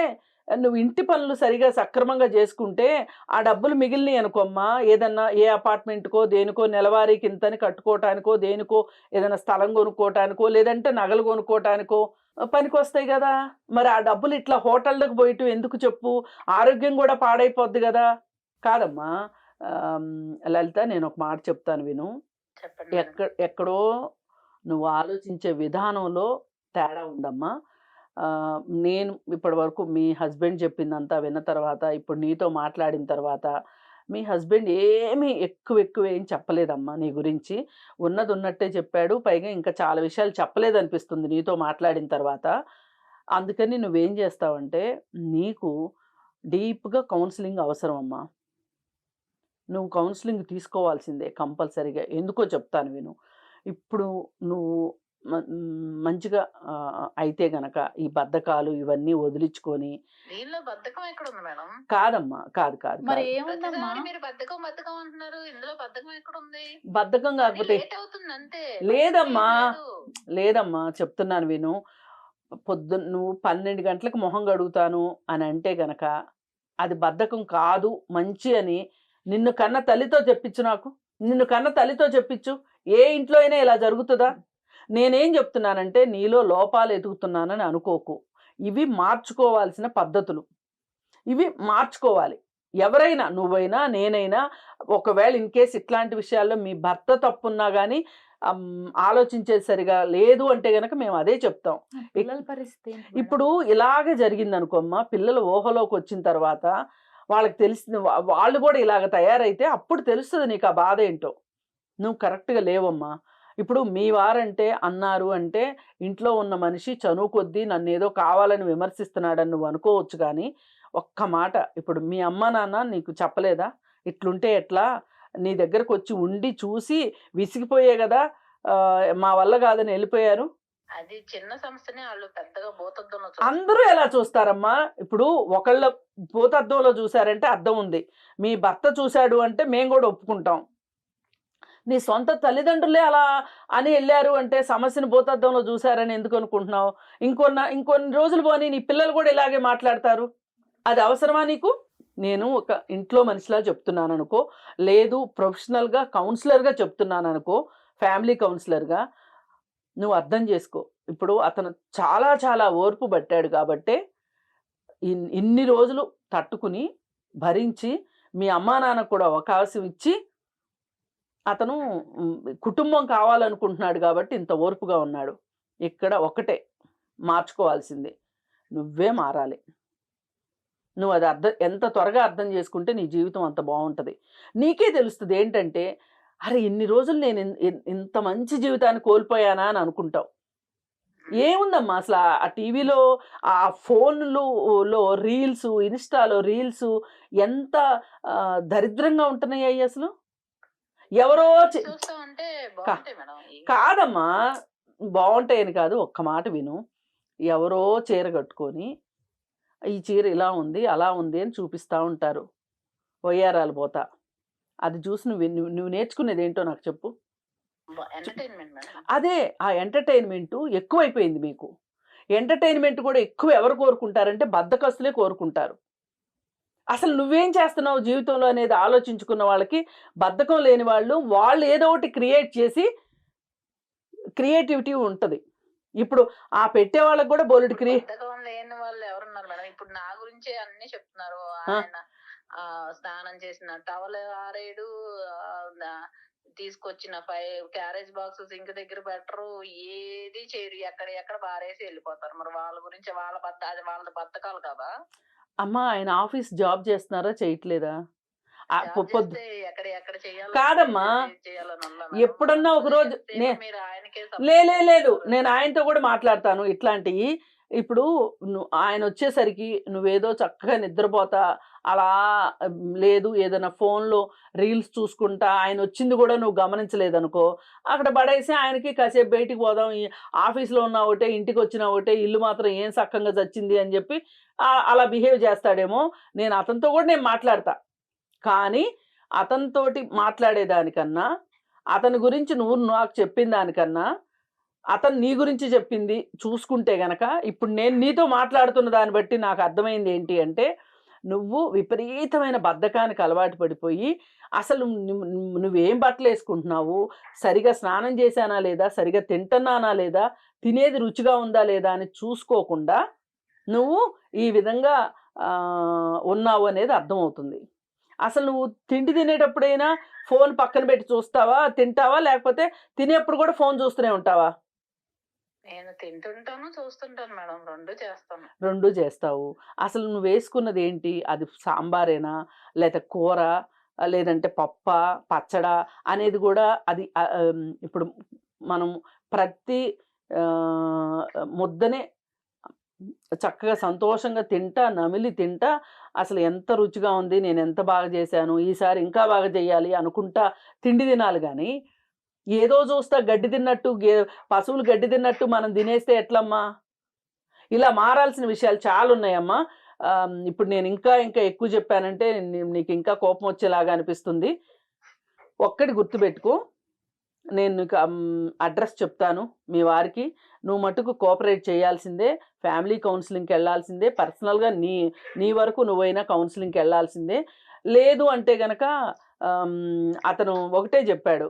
నువ్వు ఇంటి పనులు సరిగా సక్రమంగా చేసుకుంటే ఆ డబ్బులు మిగిలినవి అనుకోమ్మా, ఏదన్నా ఏ అపార్ట్మెంట్కో దేనికో నెలవారీకి ఇంతని కట్టుకోవటానికో దేనికో ఏదైనా స్థలం కొనుక్కోవటానికో లేదంటే నగలు కొనుక్కోవటానికో పనికి వస్తాయి కదా. మరి ఆ డబ్బులు ఇట్లా హోటళ్ళకు పోయటం ఎందుకు చెప్పు, ఆరోగ్యం కూడా పాడైపోద్ది కదా. కాదమ్మా, లలిత నేను ఒక మాట చెప్తాను విను. చెప్పండి మేడం. ఎక్కడో నువ్వు ఆలోచించే విధానంలో తేడా ఉందమ్మా. నేను ఇప్పటి వరకు మీ హస్బెండ్ చెప్పిందంతా విన్న తర్వాత, ఇప్పుడు నీతో మాట్లాడిన తర్వాత, మీ హస్బెండ్ ఏమీ ఎక్కువ ఏం చెప్పలేదమ్మా నీ గురించి. ఉన్నది ఉన్నట్టే చెప్పాడు, పైగా ఇంకా చాలా విషయాలు చెప్పలేదనిపిస్తుంది నీతో మాట్లాడిన తర్వాత. అందుకని నువ్వేం చేస్తావంటే, నీకు డీప్గా కౌన్సిలింగ్ అవసరం అమ్మా. నువ్వు కౌన్సిలింగ్ తీసుకోవాల్సిందే కంపల్సరీగా. ఎందుకో చెప్తాను విను. ఇప్పుడు నువ్వు మంచిగా అయితే గనక ఈ బద్ధకాలు ఇవన్నీ వదిలించుకొని. దీనిలో బద్ధకం ఎక్కడ ఉంది మేడం? కాదమ్మా, కాదు కాదు మరి కాదు. ఏముందమ్మా? ప్రతిసారి మీరు బద్ధకం బద్ధకం అంటున్నారు, ఇందులో బద్ధకం ఎక్కడ ఉంది? బద్ధకం కాకపోతే లేట్ అవుతుంది అంతే. లేదమ్మా, లేదు. లేదమ్మా చెప్తున్నాను విను. పొద్దున్న నువ్వు 12 గంటలకు మొహం కడుగుతాను అని అంటే గనక అది బద్ధకం కాదు, మంచి అని నిన్ను కన్న తల్లితో చెప్పించు. నాకు నిన్ను కన్న తల్లితో చెప్పించు. ఏ ఇంట్లో అయినా ఇలా జరుగుతుందా? నేనేం చెప్తున్నానంటే, నీలో లోపాలు ఎదుగుతున్నానని అనుకోకు. ఇవి మార్చుకోవాల్సిన పద్ధతులు, ఇవి మార్చుకోవాలి. ఎవరైనా, నువ్వైనా నేనైనా, ఒకవేళ ఇన్ కేస్ ఇట్లాంటి విషయాల్లో మీ భర్త తప్పున్నా కానీ ఆలోచించేది సరిగా లేదు అంటే గనక మేము అదే చెప్తాం. పిల్లల పరిస్థితి ఏంటి మేడం? ఇప్పుడు ఇలాగే జరిగింది అనుకోమ్మా, పిల్లలు ఊహలోకి వచ్చిన తర్వాత వాళ్ళకి తెలిసింది, వాళ్ళు కూడా ఇలాగ తయారైతే అప్పుడు తెలుస్తుంది నీకు ఆ బాధ ఏంటో. నువ్వు కరెక్ట్గా లేవమ్మా. ఇప్పుడు మీ వారంటే అన్నారు అంటే ఇంట్లో ఉన్న మనిషి చనువు కొద్దీ నన్ను ఏదో కావాలని విమర్శిస్తున్నాడని నువ్వు అనుకోవచ్చు. కానీ ఒక్క మాట, ఇప్పుడు మీ అమ్మ నాన్న నీకు చెప్పలేదా ఇట్లుంటే ఎట్లా, నీ దగ్గరకు వచ్చి ఉండి చూసి విసిగిపోయే కదా మా వల్ల కాదని వెళ్ళిపోయారు. అది చిన్న సమస్యని వాళ్ళు పెద్దగా భూతద్దంలో అందరూ ఎలా చూస్తారమ్మా? ఇప్పుడు ఒకళ్ళ భూతద్దంలో చూసారంటే అర్థం ఉంది, మీ భర్త చూశాడు అంటే మేము కూడా ఒప్పుకుంటాం. నీ సొంత తల్లిదండ్రులే అలా అని వెళ్ళారు అంటే సమస్యను భూతద్దంలో చూశారని ఎందుకు అనుకుంటున్నావు? ఇంకొన్ని రోజులు పోనీ నీ పిల్లలు కూడా ఇలాగే మాట్లాడతారు. అది అవసరమా నీకు? నేను ఒక ఇంట్లో మనిషిలా చెప్తున్నాను అనుకో, లేదు ప్రొఫెషనల్గా కౌన్సిలర్గా చెప్తున్నాను అనుకో, ఫ్యామిలీ కౌన్సిలర్గా నువ్వు అర్థం చేసుకో. ఇప్పుడు అతను చాలా చాలా ఓర్పు పట్టాడు కాబట్టే ఇన్ని రోజులు తట్టుకుని భరించి మీ అమ్మా నాన్నకు కూడా అవకాశం ఇచ్చి అతను కుటుంబం కావాలనుకుంటున్నాడు కాబట్టి ఇంత ఓర్పుగా ఉన్నాడు. ఇక్కడ ఒకటే మార్చుకోవాల్సింది, నువ్వే మారాలి. నువ్వు అది ఎంత త్వరగా అర్థం చేసుకుంటే నీ జీవితం అంత బాగుంటుంది. నీకే తెలుస్తుంది ఏంటంటే, అరే ఇన్ని రోజులు నేను ఇంత మంచి జీవితాన్ని కోల్పోయానా అని అనుకుంటావు. ఏముందమ్మా అసలు ఆ టీవీలో ఆ ఫోన్లో రీల్స్, ఇన్స్టాలో రీల్స్ ఎంత దరిద్రంగా ఉంటున్నాయి అసలు. ఎవరో చూస్తామంటే బాగుంటాయి మేడం. కాదమ్మా, బాగుంటాయని కాదు, ఒక్క మాట విను. ఎవరో చీర కట్టుకొని ఈ చీర ఇలా ఉంది అలా ఉంది అని చూపిస్తూ ఉంటారు, వయ్యారాలు పోతా. అది చూసి నువ్వు నేర్చుకునేది ఏంటో నాకు చెప్పు. అదే ఆ ఎంటర్టైన్మెంట్ ఎక్కువైపోయింది మీకు. ఎంటర్టైన్మెంట్ కూడా ఎక్కువ ఎవరు కోరుకుంటారంటే బద్ధకస్తులే కోరుకుంటారు. అసలు నువ్వేం చేస్తున్నావు జీవితంలో అనేది ఆలోచించుకున్న వాళ్ళకి, బద్ధకం లేని వాళ్ళు ఏదో ఒకటి క్రియేట్ చేసి, క్రియేటివిటీ ఉంటుంది. ఇప్పుడు ఆ పెట్టే వాళ్ళకి కూడా బోలెడు బద్ధకం లేని వాళ్ళు ఎవరున్నారు మేడం? ఇప్పుడు నా గురించి అన్ని చెప్తున్నారు. ఆయన స్నానం చేసిన టవల్ ఆరేడు, తీసుకొచ్చిన 5 క్యారేజ్ బాక్స్ సింక్ దగ్గర పెట్టరు, ఏది చేయరు, ఎక్కడ బారేసి వెళ్ళిపోతారు. మరి వాళ్ళ గురించి అది వాళ్ళ బద్ధకాలు కదా. అమ్మా, ఆయన ఆఫీస్ జాబ్ చేస్తున్నారా చేయట్లేదా? చేయాలి కాదమ్మా, ఎప్పుడన్నా ఒక రోజు లేదు, నేను ఆయనతో కూడా మాట్లాడతాను ఇట్లాంటివి. ఇప్పుడు ఆయన వచ్చేసరికి నువ్వేదో చక్కగా నిద్రపోతా అలా లేదు ఏదైనా ఫోన్లో రీల్స్ చూసుకుంటా ఆయన వచ్చింది కూడా నువ్వు గమనించలేదనుకో, అక్కడ పడేసి ఆయనకి కాసేపు బయటికి పోదాం, ఈ ఆఫీస్లో ఉన్నా ఒకటే ఇంటికి వచ్చినా ఒకటే, ఇల్లు మాత్రం ఏం సక్కంగా చచ్చింది అని చెప్పి అలా బిహేవ్ చేస్తాడేమో. నేను అతనితో కూడా నేను మాట్లాడతా, కానీ అతనితోటి మాట్లాడేదానికన్నా అతని గురించి నువ్వు నాకు చెప్పిన దానికన్నా అతను నీ గురించి చెప్పింది చూసుకుంటే గనక, ఇప్పుడు నేను నీతో మాట్లాడుతున్న దాన్ని బట్టి నాకు అర్థమైంది ఏంటి అంటే, నువ్వు విపరీతమైన బద్ధకానికి అలవాటు పడిపోయి అసలు నువ్వేం బట్టలు వేసుకుంటున్నావు, సరిగా స్నానం చేశానా లేదా, సరిగా తింటున్నానా లేదా, తినేది రుచిగా ఉందా లేదా అని చూసుకోకుండా నువ్వు ఈ విధంగా ఉన్నావు అనేది అర్థమవుతుంది. అసలు నువ్వు తిండి తినేటప్పుడైనా ఫోన్ పక్కన పెట్టి చూస్తావా, తింటావా, లేకపోతే తినేప్పుడు కూడా ఫోన్ చూస్తూనే ఉంటావా? నేను తింటుంటాను, చూస్తుంటాను మేడం, రెండు రెండు చేస్తావు. అసలు నువ్వు వేసుకున్నది ఏంటి? అది సాంబారేనా, లేదా కూర, లేదంటే పప్ప, పచ్చడా అనేది కూడా అది ఇప్పుడు మనం ప్రతి ముద్దనే చక్కగా సంతోషంగా తింటా, నమిలి తింటా, అసలు ఎంత రుచిగా ఉంది, నేను ఎంత బాగా చేశాను, ఈసారి ఇంకా బాగా చేయాలి అనుకుంటా తిండి తినాలి. కానీ ఏదో చూస్తా గడ్డి తిన్నట్టు, పశువులు గడ్డి తిన్నట్టు మనం తినేస్తే ఎట్లమ్మా? ఇలా మారాల్సిన విషయాలు చాలా ఉన్నాయమ్మా. ఇప్పుడు నేను ఇంకా ఇంకా ఎక్కువ చెప్పానంటే నీకు ఇంకా కోపం వచ్చేలాగా అనిపిస్తుంది. ఒక్కటి గుర్తుపెట్టుకో, నేను నీకు అడ్రస్ చెప్తాను మీ వారికి. నువ్వు మటుకు కోఆపరేట్ చేయాల్సిందే, ఫ్యామిలీ కౌన్సిలింగ్కి వెళ్ళాల్సిందే, పర్సనల్గా నీ వరకు నువ్వైనా కౌన్సిలింగ్కి వెళ్ళాల్సిందే. లేదు అంటే గనక అతను ఒకటే చెప్పాడు,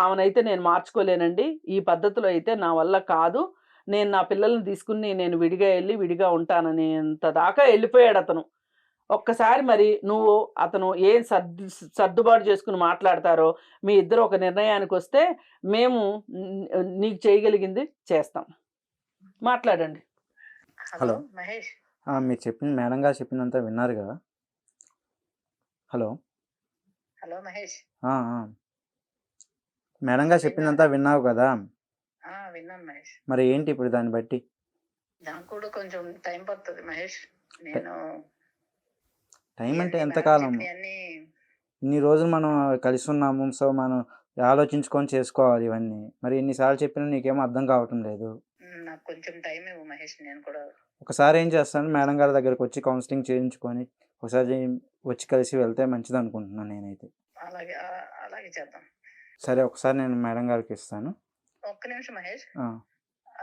ఆమెనైతే నేను మార్చుకోలేనండి, ఈ పద్ధతిలో అయితే నా వల్ల కాదు, నేను నా పిల్లల్ని తీసుకుని నేను విడిగా వెళ్ళి విడిగా ఉంటాననేంత దాకా వెళ్ళిపోయాడు అతను. ఒక్కసారి మరి నువ్వు అతను ఏం సర్దుబాటు చేసుకుని మాట్లాడతారో, మీ ఇద్దరు ఒక నిర్ణయానికి వస్తే మేము నీకు చేయగలిగింది చేస్తాం. మాట్లాడండి. హలో మహేష్, మీరు చెప్పింది మేడం గారు చెప్పిందంతా విన్నారు కదా? హలో హలో మహేష్, మేడం గారు చెప్పిందంతా విన్నావు కదా? విన్నాను మహేష్. మరి ఏంటి ఇప్పుడు దాన్ని బట్టి? దానికి కూడా కొంచెం టైం పడుతుంది మహేష్. నేను టైం అంటే ఎంతకాలం? ఇన్ని రోజులు మనం కలిసి ఉన్నాము, సో మనం ఆలోచించుకొని చేసుకోవాలి ఇవన్నీ. మరి ఎన్నిసార్లు చెప్పినా నీకేమో అర్థం కావటం లేదు. నాకు కొంచెం టైం ఇవ్వు మహేష్. నేను కూడా ఒకసారి ఏం చేస్తాను, మేడం గారి దగ్గరకు వచ్చి కౌన్సిలింగ్ చేయించుకొని ఒకసారి వచ్చి కలిసి వెళ్తే మంచిది అనుకుంటున్నాను నేనైతే. అలాగే అలాగే చేద్దాం. సరే, ఒకసారి నేను మేడం గారికి ఇస్తాను. ఒక్క నిమిషం మహేష్.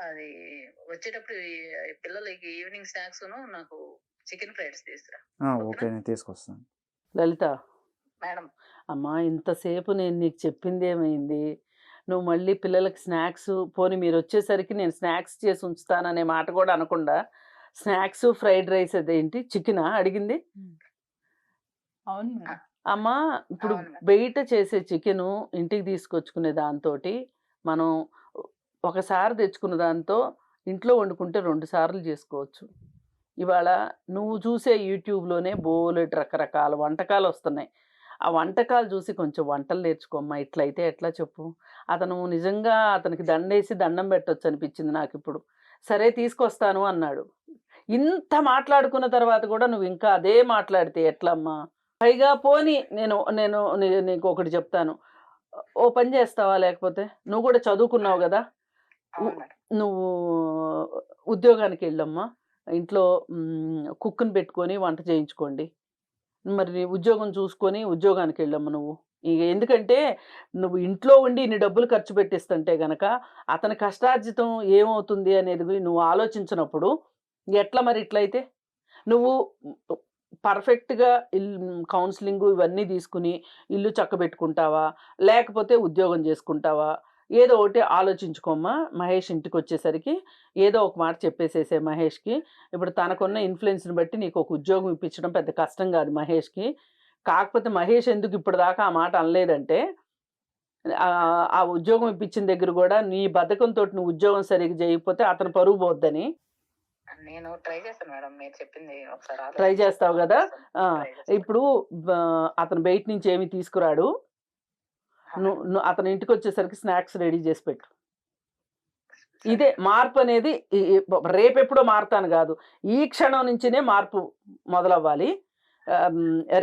అది వచ్చేటప్పుడు పిల్లలకి ఈవినింగ్ స్నాక్స్ నాకు చికెన్ ఫ్రైడ్స్ తీసుకురా. ఓకే, నేను తీసుకొస్తాను. లలిత మేడం. అమ్మా, ఇంతసేపు నేను నీకు చెప్పింది ఏమైంది? నువ్వు మళ్ళీ పిల్లలకి స్నాక్స్, పోనీ మీరు వచ్చేసరికి నేను స్నాక్స్ చేసి ఉంచుతాననే మాట కూడా అనకుండా స్నాక్స్ ఫ్రైడ్ రైస్ అదేంటి చికెనా అడిగింది? అవును అమ్మా, ఇప్పుడు బయట చేసే చికెను ఇంటికి తీసుకొచ్చుకునే దాంతో మనం ఒకసారి తెచ్చుకున్న దాంతో ఇంట్లో వండుకుంటే 2 సార్లు చేసుకోవచ్చు. ఇవాళ నువ్వు చూసే యూట్యూబ్లోనే బోలెడు రకరకాల వంటకాలు వస్తున్నాయి. ఆ వంటకాలు చూసి కొంచెం వంటలు నేర్చుకోమ్మా. ఇట్లయితే ఎట్లా చెప్పు? అతను నిజంగా అతనికి దండం పెట్టొచ్చు అనిపించింది నాకు ఇప్పుడు. సరే తీసుకొస్తాను అన్నాడు. ఇంత మాట్లాడుకున్న తర్వాత కూడా నువ్వు ఇంకా అదే మాట్లాడితే ఎట్లమ్మా? పైగా పోనీ నేను నేను నీకు ఒకటి చెప్తాను, ఓ పని చేస్తావా? లేకపోతే నువ్వు కూడా చదువుకున్నావు కదా, నువ్వు ఉద్యోగానికి వెళ్ళమ్మా, ఇంట్లో కుక్కుని పెట్టుకొని వంట చేయించుకోండి. మరి ఉద్యోగం చూసుకొని ఉద్యోగానికి వెళ్ళమ్మా నువ్వు. ఇక ఎందుకంటే నువ్వు ఇంట్లో ఉండి ఇన్ని డబ్బులు ఖర్చు పెట్టిస్తుంటే గనక అతని కష్టార్జితం ఏమవుతుంది అనేది నువ్వు ఆలోచించినప్పుడు ఎట్లా? మరి ఇట్లయితే నువ్వు పర్ఫెక్ట్గా కౌన్సిలింగ్ ఇవన్నీ తీసుకుని ఇల్లు చక్కబెట్టుకుంటావా, లేకపోతే ఉద్యోగం చేసుకుంటావా? ఏదో ఒకటి ఆలోచించుకోమ్మా. మహేష్ ఇంటికి వచ్చేసరికి ఏదో ఒక మాట చెప్పేసేసే మహేష్కి. ఇప్పుడు తనకున్న ఇన్ఫ్లుయెన్స్ని బట్టి నీకు ఒక ఉద్యోగం ఇప్పించడం పెద్ద కష్టం కాదు మహేష్కి. కాకపోతే మహేష్ ఎందుకు ఇప్పటిదాకా ఆ మాట అనలేదంటే, ఆ ఉద్యోగం ఇప్పించిన దగ్గర కూడా నీ బద్ధకంతో నువ్వు ఉద్యోగం సరిగ్గా చేయకపోతే అతను పరుగు పోద్దని. నేను ట్రై చేస్తాను మేడం, మీరు చెప్పింది ఒకసారి. ట్రై చేస్తావు కదా? ఇప్పుడు అతను బయట నుంచి ఏమి తీసుకురాడు, నువ్వు అతని ఇంటికి వచ్చేసరికి స్నాక్స్ రెడీ చేసి పెట్టు. ఇదే మార్పు అనేది రేపెప్పుడో మారుతాను కాదు, ఈ క్షణం నుంచినే మార్పు మొదలవ్వాలి.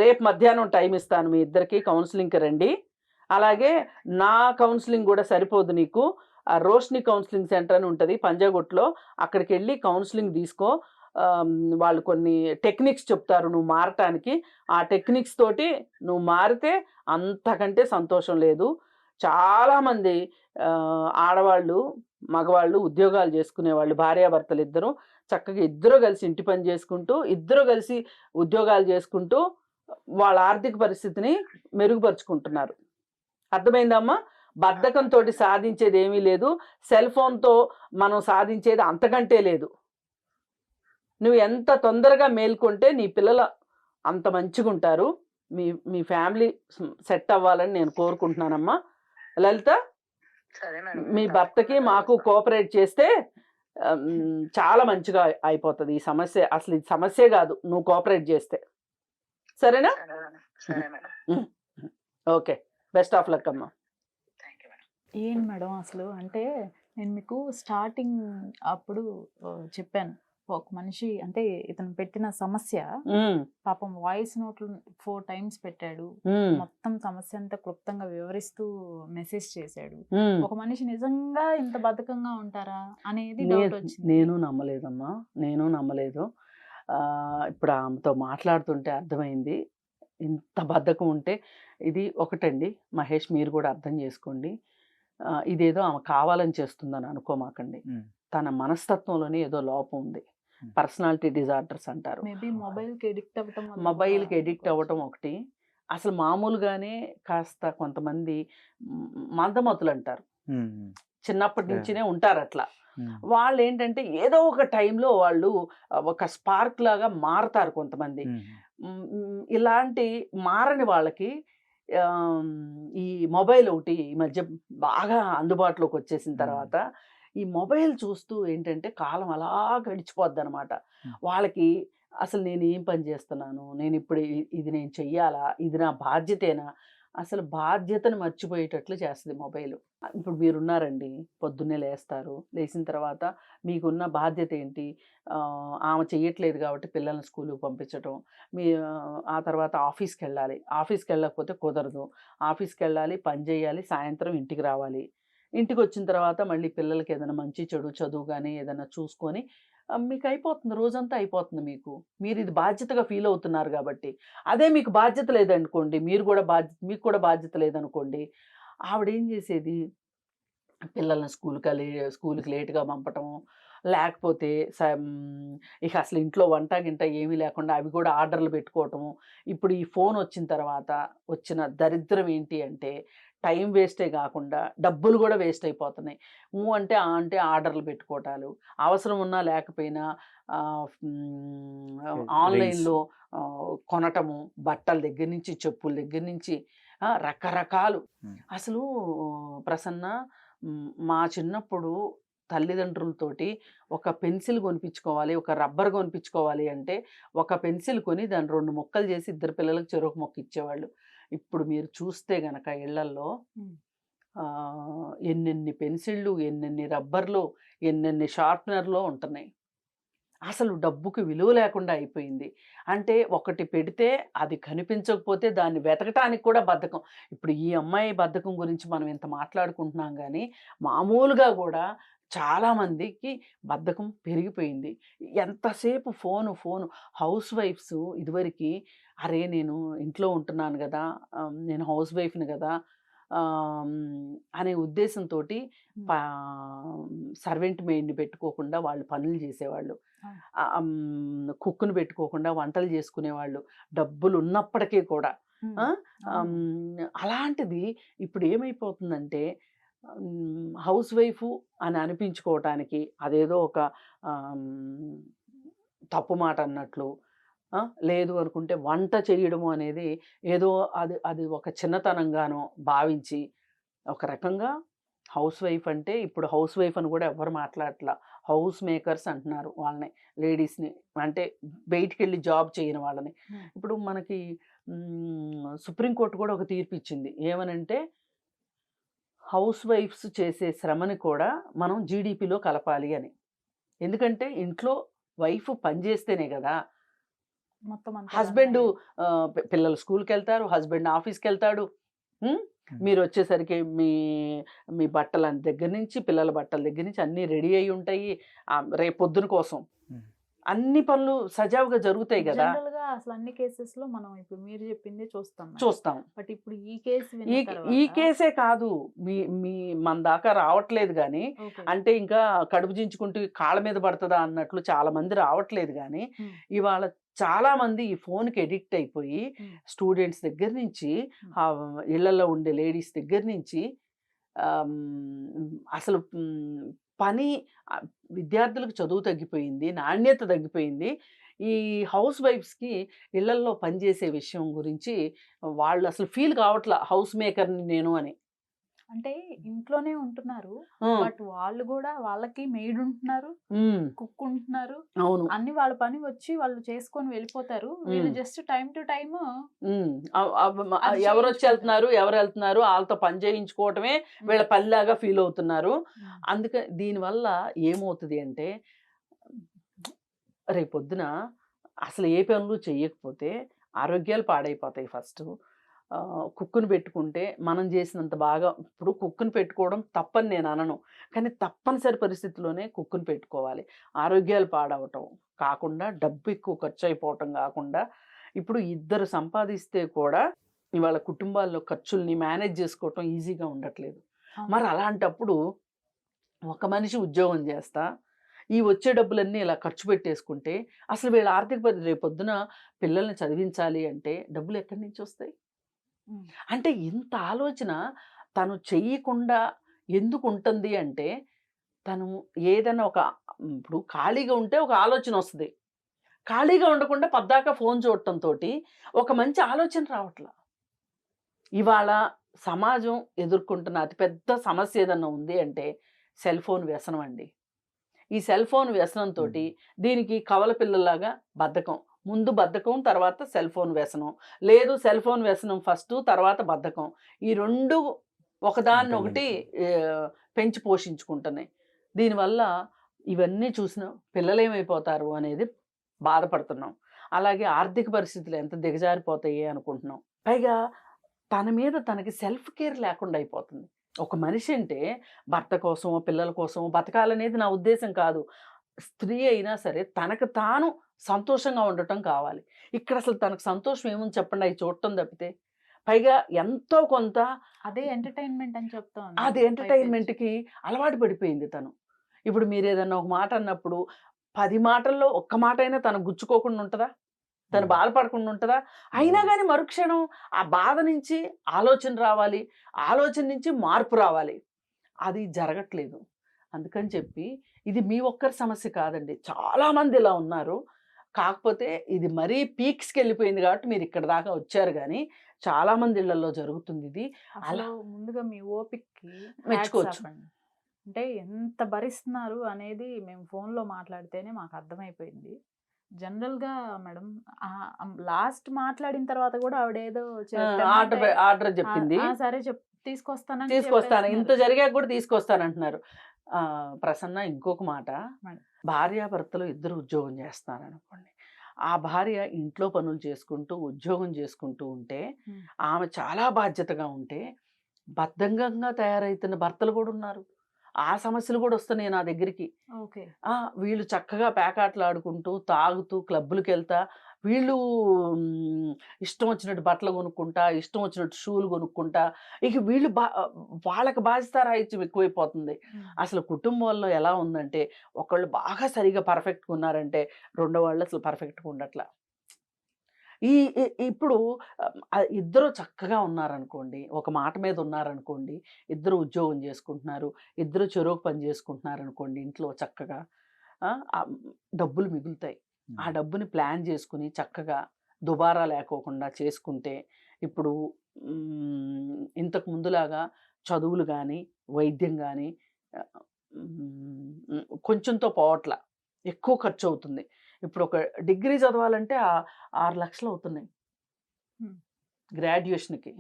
రేపు మధ్యాహ్నం టైం ఇస్తాను మీ ఇద్దరికి, కౌన్సిలింగ్కి రండి. అలాగే నా కౌన్సిలింగ్ కూడా సరిపోదు నీకు, ఆ రోష్ని కౌన్సిలింగ్ సెంటర్ అని ఉంటుంది పంజాగుట్లో, అక్కడికి వెళ్ళి కౌన్సిలింగ్ తీసుకో. వాళ్ళు కొన్ని టెక్నిక్స్ చెప్తారు నువ్వు మారటానికి. ఆ టెక్నిక్స్ తోటి నువ్వు మారితే అంతకంటే సంతోషం లేదు. చాలామంది ఆడవాళ్ళు మగవాళ్ళు ఉద్యోగాలు చేసుకునే వాళ్ళు, భార్యాభర్తలు ఇద్దరు చక్కగా ఇద్దరు కలిసి ఇంటి పని చేసుకుంటూ, ఇద్దరు కలిసి ఉద్యోగాలు చేసుకుంటూ వాళ్ళ ఆర్థిక పరిస్థితిని మెరుగుపరుచుకుంటున్నారు. అర్థమైందమ్మా? బద్ధకంతో సాధించేది ఏమీ లేదు, సెల్ ఫోన్తో మనం సాధించేది అంతకంటే లేదు. నువ్వు ఎంత తొందరగా మేల్కొంటే నీ పిల్లలు అంత మంచిగా ఉంటారు. మీ ఫ్యామిలీ సెట్ అవ్వాలని నేను కోరుకుంటున్నానమ్మా. లలిత, మీ భర్తకి మాకు కోఆపరేట్ చేస్తే చాలా మంచిగా అయిపోతుంది ఈ సమస్య. అసలు ఇది సమస్యే కాదు నువ్వు కోఆపరేట్ చేస్తే. సరేనా? ఓకే, బెస్ట్ ఆఫ్ లక్ అమ్మా. ఏం మేడం అసలు అంటే నేను మీకు స్టార్టింగ్ అప్పుడు చెప్పాను, ఒక మనిషి అంటే ఇతను పెట్టిన సమస్య పాపం వాయిస్ నోట్లు 4 times పెట్టాడు, మొత్తం సమస్య అంతా క్లుప్తంగా వివరిస్తూ మెసేజ్ చేశాడు. ఒక మనిషి నిజంగా ఇంత బద్ధకంగా ఉంటారా అనేది డౌట్ వచ్చింది. నేను నమ్మలేదమ్మా, నేను నమ్మలేదు. ఇప్పుడు ఆమెతో మాట్లాడుతుంటే అర్థమైంది ఇంత బద్ధకం ఉంటే. ఇది ఒకటండి మహేష్, మీరు కూడా అర్థం చేసుకోండి, ఇదేదో ఆమె కావాలని చేస్తుందని అనుకోమాకండి. తన మనస్తత్వంలోనే ఏదో లోపం ఉంది, పర్సనాలిటీ డిజార్డర్స్ అంటారు. మొబైల్కి ఎడిక్ట్ అవ్వటం ఒకటి. అసలు మామూలుగానే కాస్త కొంతమంది మందమతులు అంటారు, చిన్నప్పటి నుంచినే ఉంటారు అట్లా. వాళ్ళు ఏంటంటే ఏదో ఒక టైంలో వాళ్ళు ఒక స్పార్క్ లాగా మారతారు కొంతమంది. ఇలాంటి మారని వాళ్ళకి ఈ మొబైల్ ఒకటి ఈ మధ్య బాగా అందుబాటులోకి వచ్చేసిన తర్వాత ఈ మొబైల్ చూస్తూ ఏంటంటే కాలం అలా గడిచిపోద్ది అనమాట. వాళ్ళకి అసలు నేను ఏం పని చేస్తున్నాను, నేను ఇప్పుడు ఇది నేను చెయ్యాలా, ఇది నా బాధ్యతేనా, అసలు బాధ్యతను మర్చిపోయేటట్లు చేస్తుంది మొబైల్. ఇప్పుడు మీరున్నారండి, పొద్దున్నే లేస్తారు, లేచిన తర్వాత మీకున్న బాధ్యత ఏంటి, ఆమె చెయ్యట్లేదు కాబట్టి పిల్లల్ని స్కూల్కి పంపించడం, ఆ తర్వాత ఆఫీస్కి వెళ్ళాలి, ఆఫీస్కి వెళ్ళకపోతే కుదరదు, ఆఫీస్కి వెళ్ళాలి, పని చేయాలి, సాయంత్రం ఇంటికి రావాలి, ఇంటికి వచ్చిన తర్వాత మళ్ళీ పిల్లలకి ఏదైనా మంచి చెడు చదువు కానీ ఏదైనా చూసుకొని మీకు అయిపోతుంది, రోజంతా అయిపోతుంది. మీరు ఇది బాధ్యతగా ఫీల్ అవుతున్నారు కాబట్టి. అదే మీకు బాధ్యత లేదనుకోండి, మీకు కూడా బాధ్యత లేదనుకోండి, ఆవిడేం చేసేది, పిల్లల్ని స్కూల్కి లేట్గా పంపటం, లేకపోతే ఇక అసలు ఇంట్లో వంట గింట ఏమీ లేకుండా అవి కూడా ఆర్డర్లు పెట్టుకోవటము. ఇప్పుడు ఈ ఫోన్ వచ్చిన తర్వాత వచ్చిన దరిద్రం ఏంటి అంటే టైం వేస్టే కాకుండా డబ్బులు కూడా వేస్ట్ అయిపోతున్నాయి. అంటే ఆర్డర్లు పెట్టుకోవటాలు, అవసరం ఉన్నా లేకపోయినా ఆన్లైన్లో కొనటము, బట్టల దగ్గర నుంచి చెప్పుల దగ్గర నుంచి రకరకాలు. అసలు ప్రసన్న, మా చిన్నప్పుడు తల్లిదండ్రులతోటి ఒక పెన్సిల్ కొనిపించుకోవాలి, ఒక రబ్బర్ కొనిపించుకోవాలి అంటే ఒక పెన్సిల్ కొని దాన్ని 2 ముక్కలు చేసి ఇద్దరు పిల్లలకు చెరొక ముక్క ఇచ్చేవాళ్ళు. ఇప్పుడు మీరు చూస్తే గనక ఇళ్లల్లో ఎన్నెన్ని పెన్సిళ్ళు, ఎన్నెన్ని రబ్బర్లు, ఎన్నెన్ని షార్ప్నర్లు ఉంటున్నాయి. అసలు డబ్బుకి విలువ లేకుండా అయిపోయింది. అంటే ఒకటి పెడితే అది కనిపించకపోతే దాన్ని వెతకటానికి కూడా బద్ధకం. ఇప్పుడు ఈ అమ్మాయి బద్ధకం గురించి మనం ఇంత మాట్లాడుకుంటున్నాం కానీ మామూలుగా కూడా చాలామందికి బద్ధకం పెరిగిపోయింది. ఎంతసేపు ఫోను. హౌస్ వైఫ్స్ ఇదివరకు అరే నేను ఇంట్లో ఉంటున్నాను కదా, నేను హౌస్ వైఫ్ని కదా అనే ఉద్దేశంతో సర్వెంట్ మెయిడ్ని పెట్టుకోకుండా వాళ్ళు పనులు చేసేవాళ్ళు, కుక్కును పెట్టుకోకుండా వంటలు చేసుకునేవాళ్ళు, డబ్బులు ఉన్నప్పటికీ కూడా. అలాంటిది ఇప్పుడు ఏమైపోతుందంటే హౌస్ వైఫ్ అని అనిపించుకోవటానికి అదేదో ఒక తప్పు మాట అన్నట్లు, లేదు అనుకుంటే వంట చేయడము అనేది ఏదో అది ఒక చిన్నతనంగానో భావించి ఒక రకంగా హౌస్ వైఫ్ అంటే ఇప్పుడు హౌస్ వైఫ్ అని కూడా ఎవరు మాట్లాడట్లా, హౌస్ మేకర్స్ అంటున్నారు వాళ్ళని, లేడీస్ని, అంటే బయటికి వెళ్ళి జాబ్ చేయని వాళ్ళని. ఇప్పుడు మనకి సుప్రీంకోర్టు కూడా ఒక తీర్పు ఇచ్చింది, ఏమనంటే హౌస్ వైఫ్స్ చేసే శ్రమని కూడా మనం జీడిపిలో కలపాలి అని. ఎందుకంటే ఇంట్లో వైఫ్ పనిచేస్తేనే కదా మొత్తం అంతా హస్బెండ్ రన్ పిల్లలు స్కూల్కి వెళ్తారు, హస్బెండ్ ఆఫీస్కి వెళ్తాడు. మీరు వచ్చేసరికి మీ బట్టల దగ్గర నుంచి పిల్లల బట్టల దగ్గర నుంచి అన్నీ రెడీ అయి ఉంటాయి. రేపు పొద్దున కోసం Hmm. అన్ని పనులు సజావుగా జరుగుతాయి కదా. జనరల్ గా అసలు అన్ని కేసెస్ లో మనం ఇప్పుడు మీరు చెప్పింది చూస్తాం. బట్ ఇప్పుడు ఈ కేసు ఈ కేసే కాదు, మీ మన దాకా రావట్లేదు కానీ, అంటే ఇంకా కడుపు చించుకుంటూ కాళ్ళ మీద పడుతుందా అన్నట్లు చాలా మంది రావట్లేదు కానీ, ఇవాళ చాలా మంది ఈ ఫోన్కి ఎడిక్ట్ అయిపోయి స్టూడెంట్స్ దగ్గర నుంచి ఇళ్లలో ఉండే లేడీస్ దగ్గర నుంచి అసలు పని విద్యార్థులకు చదువు తగ్గిపోయింది, నాణ్యత తగ్గిపోయింది. ఈ హౌస్ వైఫ్స్కి ఇళ్లల్లో పనిచేసే విషయం గురించి వాళ్ళు అసలు ఫీల్ కావట్లా హౌస్ మేకర్ని నేను అని. అంటే ఇంట్లోనే ఉంటున్నారు, బట్ వాళ్ళు కూడా వాళ్ళకి మెయిడ్ ఉంటున్నారు, కుక్ ఉంటున్నారు. అవును, అన్ని వాళ్ళ పని వచ్చి వాళ్ళు చేసుకొని వెళ్ళిపోతారు. వీళ్ళు జస్ట్ టైం టు టైం ఎవరు వచ్చి వెళ్తున్నారు, ఎవరు వెళ్తున్నారు, వాళ్ళతో పని చేయించుకోవటమే వీళ్ళ పనిలాగా ఫీల్ అవుతున్నారు. అందుకే దీనివల్ల ఏమవుతుంది అంటే రేపొద్దున అసలు ఏ పనులు చెయ్యకపోతే ఆరోగ్యాలు పాడైపోతాయి. ఫస్ట్ కుక్కుని పెట్టుకుంటే మనం చేసినంత బాగా, ఇప్పుడు కుక్కుని పెట్టుకోవడం తప్పని నేను అనను, కానీ తప్పనిసరి పరిస్థితిలోనే కుక్కుని పెట్టుకోవాలి. ఆరోగ్యాలు పాడవటం కాకుండా, డబ్బు ఎక్కువ ఖర్చు అయిపోవటం కాకుండా, ఇప్పుడు ఇద్దరు సంపాదిస్తే కూడా ఇవాళ కుటుంబాల్లో ఖర్చుల్ని మేనేజ్ చేసుకోవటం ఈజీగా ఉండట్లేదు. మరి అలాంటప్పుడు ఒక మనిషి ఉద్యోగం చేస్తా ఈ వచ్చే డబ్బులన్నీ ఇలా ఖర్చు పెట్టేసుకుంటే అసలు వీళ్ళ ఆర్థిక పరిస్థితి రేపొద్దున పిల్లల్ని చదివించాలి అంటే డబ్బులు ఎక్కడి నుంచి వస్తాయి? అంటే ఇంత ఆలోచన తను చెయ్యకుండా ఎందుకు ఉంటుంది అంటే, తను ఏదైనా ఇప్పుడు ఖాళీగా ఉంటే ఒక ఆలోచన వస్తుంది, ఖాళీగా ఉండకుండా పద్దాక ఫోన్ చూడటంతో ఒక మంచి ఆలోచన రావట్లా. ఇవాళ సమాజం ఎదుర్కొంటున్న అతిపెద్ద సమస్య ఏదన్నా ఉంది అంటే సెల్ ఫోన్ వ్యసనం అండి. ఈ సెల్ ఫోన్ వ్యసనంతో దీనికి కవల పిల్లలాగా బద్ధకం, ముందు బద్ధకం తర్వాత సెల్ ఫోన్ వ్యసనం, లేదు సెల్ ఫోన్ వ్యసనం ఫస్ట్ తర్వాత బద్ధకం, ఈ రెండు ఒకదాన్ని ఒకటి పెంచి పోషించుకుంటున్నాయి. దీనివల్ల ఇవన్నీ చూసిన పిల్లలు ఏమైపోతారు అనేది బాధపడుతున్నాం. అలాగే ఆర్థిక పరిస్థితులు ఎంత దిగజారిపోతాయి అనుకుంటున్నాం. పైగా తన మీద తనకి సెల్ఫ్ కేర్ లేకుండా అయిపోతుంది. ఒక మనిషి అంటే భర్త కోసమో పిల్లల కోసమో బతకాలనేది నా ఉద్దేశం కాదు. స్త్రీ అయినా సరే తనకు తాను సంతోషంగా ఉండటం కావాలి. ఇక్కడ అసలు తనకు సంతోషం ఏముంది చెప్పండి, అవి చూడటం తప్పితే. పైగా ఎంతో కొంత అదే ఎంటర్టైన్మెంట్ అని చెప్తా, అది ఎంటర్టైన్మెంట్కి అలవాటు పడిపోయింది తను. ఇప్పుడు మీరు ఏదన్నా ఒక మాట అన్నప్పుడు 10 మాటల్లో ఒక్క మాట అయినా తను గుచ్చుకోకుండా ఉంటుందా, తను బాధపడకుండా ఉంటుందా? అయినా కానీ మరుక్షణం ఆ బాధ నుంచి ఆలోచన రావాలి, ఆలోచన నుంచి మార్పు రావాలి. అది జరగట్లేదు. అందుకని చెప్పి ఇది మీ ఒక్కరి సమస్య కాదండి, చాలామంది ఇలా ఉన్నారు. కాకపోతే ఇది మరీ పీక్స్కి వెళ్ళిపోయింది కాబట్టి మీరు ఇక్కడ దాకా వచ్చారు, కానీ చాలామంది ఇళ్లలో జరుగుతుంది ఇది. అలా ముందుగా మీ ఓపిక్కి మెచ్చుకోవచ్చు. అంటే ఎంత భరిస్తున్నారు అనేది మేము ఫోన్లో మాట్లాడితేనే మాకు అర్థమైపోయింది. జనరల్గా మేడం లాస్ట్ మాట్లాడిన తర్వాత కూడా ఆవిడ ఏదో ఆర్డర్ చెప్పింది, సరే తీసుకొస్తాను, ఇంత జరిగాక కూడా తీసుకొస్తానంటున్నారు. ప్రసన్న ఇంకొక మాట, భార్యాభర్తలు ఇద్దరు ఉద్యోగం చేస్తున్నారు అనుకోండి, ఆ భార్య ఇంట్లో పనులు చేసుకుంటూ ఉద్యోగం చేసుకుంటూ ఉంటే ఆమె చాలా బాధ్యతగా ఉంటే బద్ధకంగా తయారవుతున్న భర్తలు కూడా ఉన్నారు. ఆ సమస్యలు కూడా వస్తున్నాయి నా దగ్గరికి. వీళ్ళు చక్కగా పేకాట్లు ఆడుకుంటూ తాగుతూ క్లబ్బులకు వెళ్తా, వీళ్ళు ఇష్టం వచ్చినట్టు బట్టలు కొనుక్కుంటా, ఇష్టం వచ్చినట్టు షూలు కొనుక్కుంటా, ఇక వీళ్ళు వాళ్ళకి బాధ్యతారాహిత్యం ఎక్కువైపోతుంది. అసలు కుటుంబంలో ఎలా ఉందంటే, ఒకళ్ళు బాగా సరిగా పర్ఫెక్ట్గా ఉన్నారంటే రెండో వాళ్ళు అసలు పర్ఫెక్ట్గా ఉండట్లా. ఇప్పుడు ఇద్దరు చక్కగా ఉన్నారనుకోండి, ఒక మాట మీద ఉన్నారనుకోండి, ఇద్దరు ఉద్యోగం చేసుకుంటున్నారు, ఇద్దరు చెరుకు పని చేసుకుంటున్నారు అనుకోండి, ఇంట్లో చక్కగా డబ్బులు మిగులుతాయి. ఆ డబ్బుని ప్లాన్ చేసుకుని చక్కగా దుబారా లేకోకుండా చేసుకుంటే ఇప్పుడు ఇంతకు ముందులాగా చదువులు కానీ వైద్యం కానీ కొంచెంతో పోవట్ల, ఎక్కువ ఖర్చు అవుతుంది. ఇప్పుడు ఒక డిగ్రీ చదవాలంటే 6 లక్షలు అవుతున్నాయి గ్రాడ్యుయేషన్కి.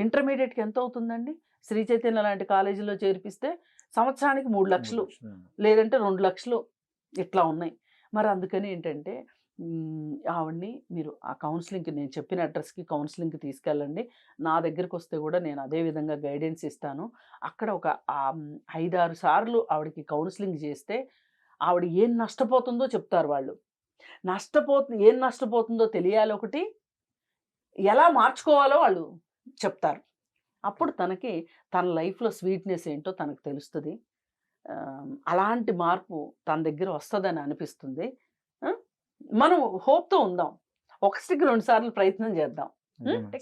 ఇంటర్మీడియట్కి ఎంత అవుతుందండి? శ్రీ చైతన్య లాంటి కాలేజీలో చేర్పిస్తే సంవత్సరానికి 3 లక్షలు లేదంటే 2 లక్షలు ఇట్లా ఉన్నాయి. మరి అందుకని ఏంటంటే ఆవిడని మీరు ఆ కౌన్సిలింగ్కి, నేను చెప్పిన అడ్రస్కి కౌన్సిలింగ్కి తీసుకెళ్ళండి. నా దగ్గరికి వస్తే కూడా నేను అదే విధంగా గైడెన్స్ ఇస్తాను. అక్కడ ఒక 5-6 సార్లు ఆవిడకి కౌన్సిలింగ్ చేస్తే ఆవిడ ఏం నష్టపోతుందో చెప్తారు వాళ్ళు. ఏం నష్టపోతుందో తెలియాలి ఒకటి, ఎలా మార్చుకోవాలో వాళ్ళు చెప్తారు. అప్పుడు తనకి తన లైఫ్లో స్వీట్నెస్ ఏంటో తనకు తెలుస్తుంది. అలాంటి మార్పు తన దగ్గర వస్తుందని అనిపిస్తుంది. మనం హోప్తో ఉందాం, 1-2 సార్లు ప్రయత్నం చేద్దాం. అంటే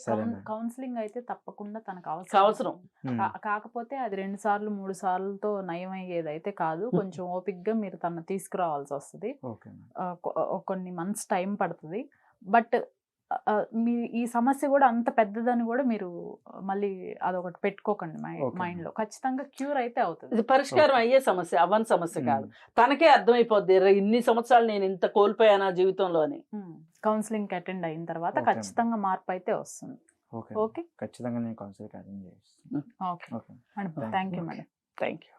కౌన్సిలింగ్ అయితే తప్పకుండా తనకు అవసరం. కాకపోతే అది 2 సార్లు 3 సార్లతో నయం అయ్యేది అయితే కాదు. కొంచెం ఓపిక్గా మీరు తను తీసుకురావాల్సి వస్తుంది. కొన్ని మంత్స్ టైం పడుతుంది. బట్ మీ ఈ సమస్య కూడా అంత పెద్దదని కూడా మీరు మళ్ళీ అదొకటి పెట్టుకోకండి మైండ్ లో. ఖచ్చితంగా క్యూర్ అయితే అవుతుంది. ఇది పరిష్కారం అయ్యే సమస్య, అవ్వని సమస్య కాదు. తనకే అర్థమైపోద్ది ఇన్ని సంవత్సరాలు నేను ఇంత కోల్పోయాను జీవితంలో అని. కౌన్సిలింగ్ అటెండ్ అయిన తర్వాత ఖచ్చితంగా మార్పు అయితే వస్తుంది. ఓకే, ఖచ్చితంగా నేను కౌన్సిలింగ్ అటెండ్ చేస్తాను. Okay madam, thank you madam. Thank you.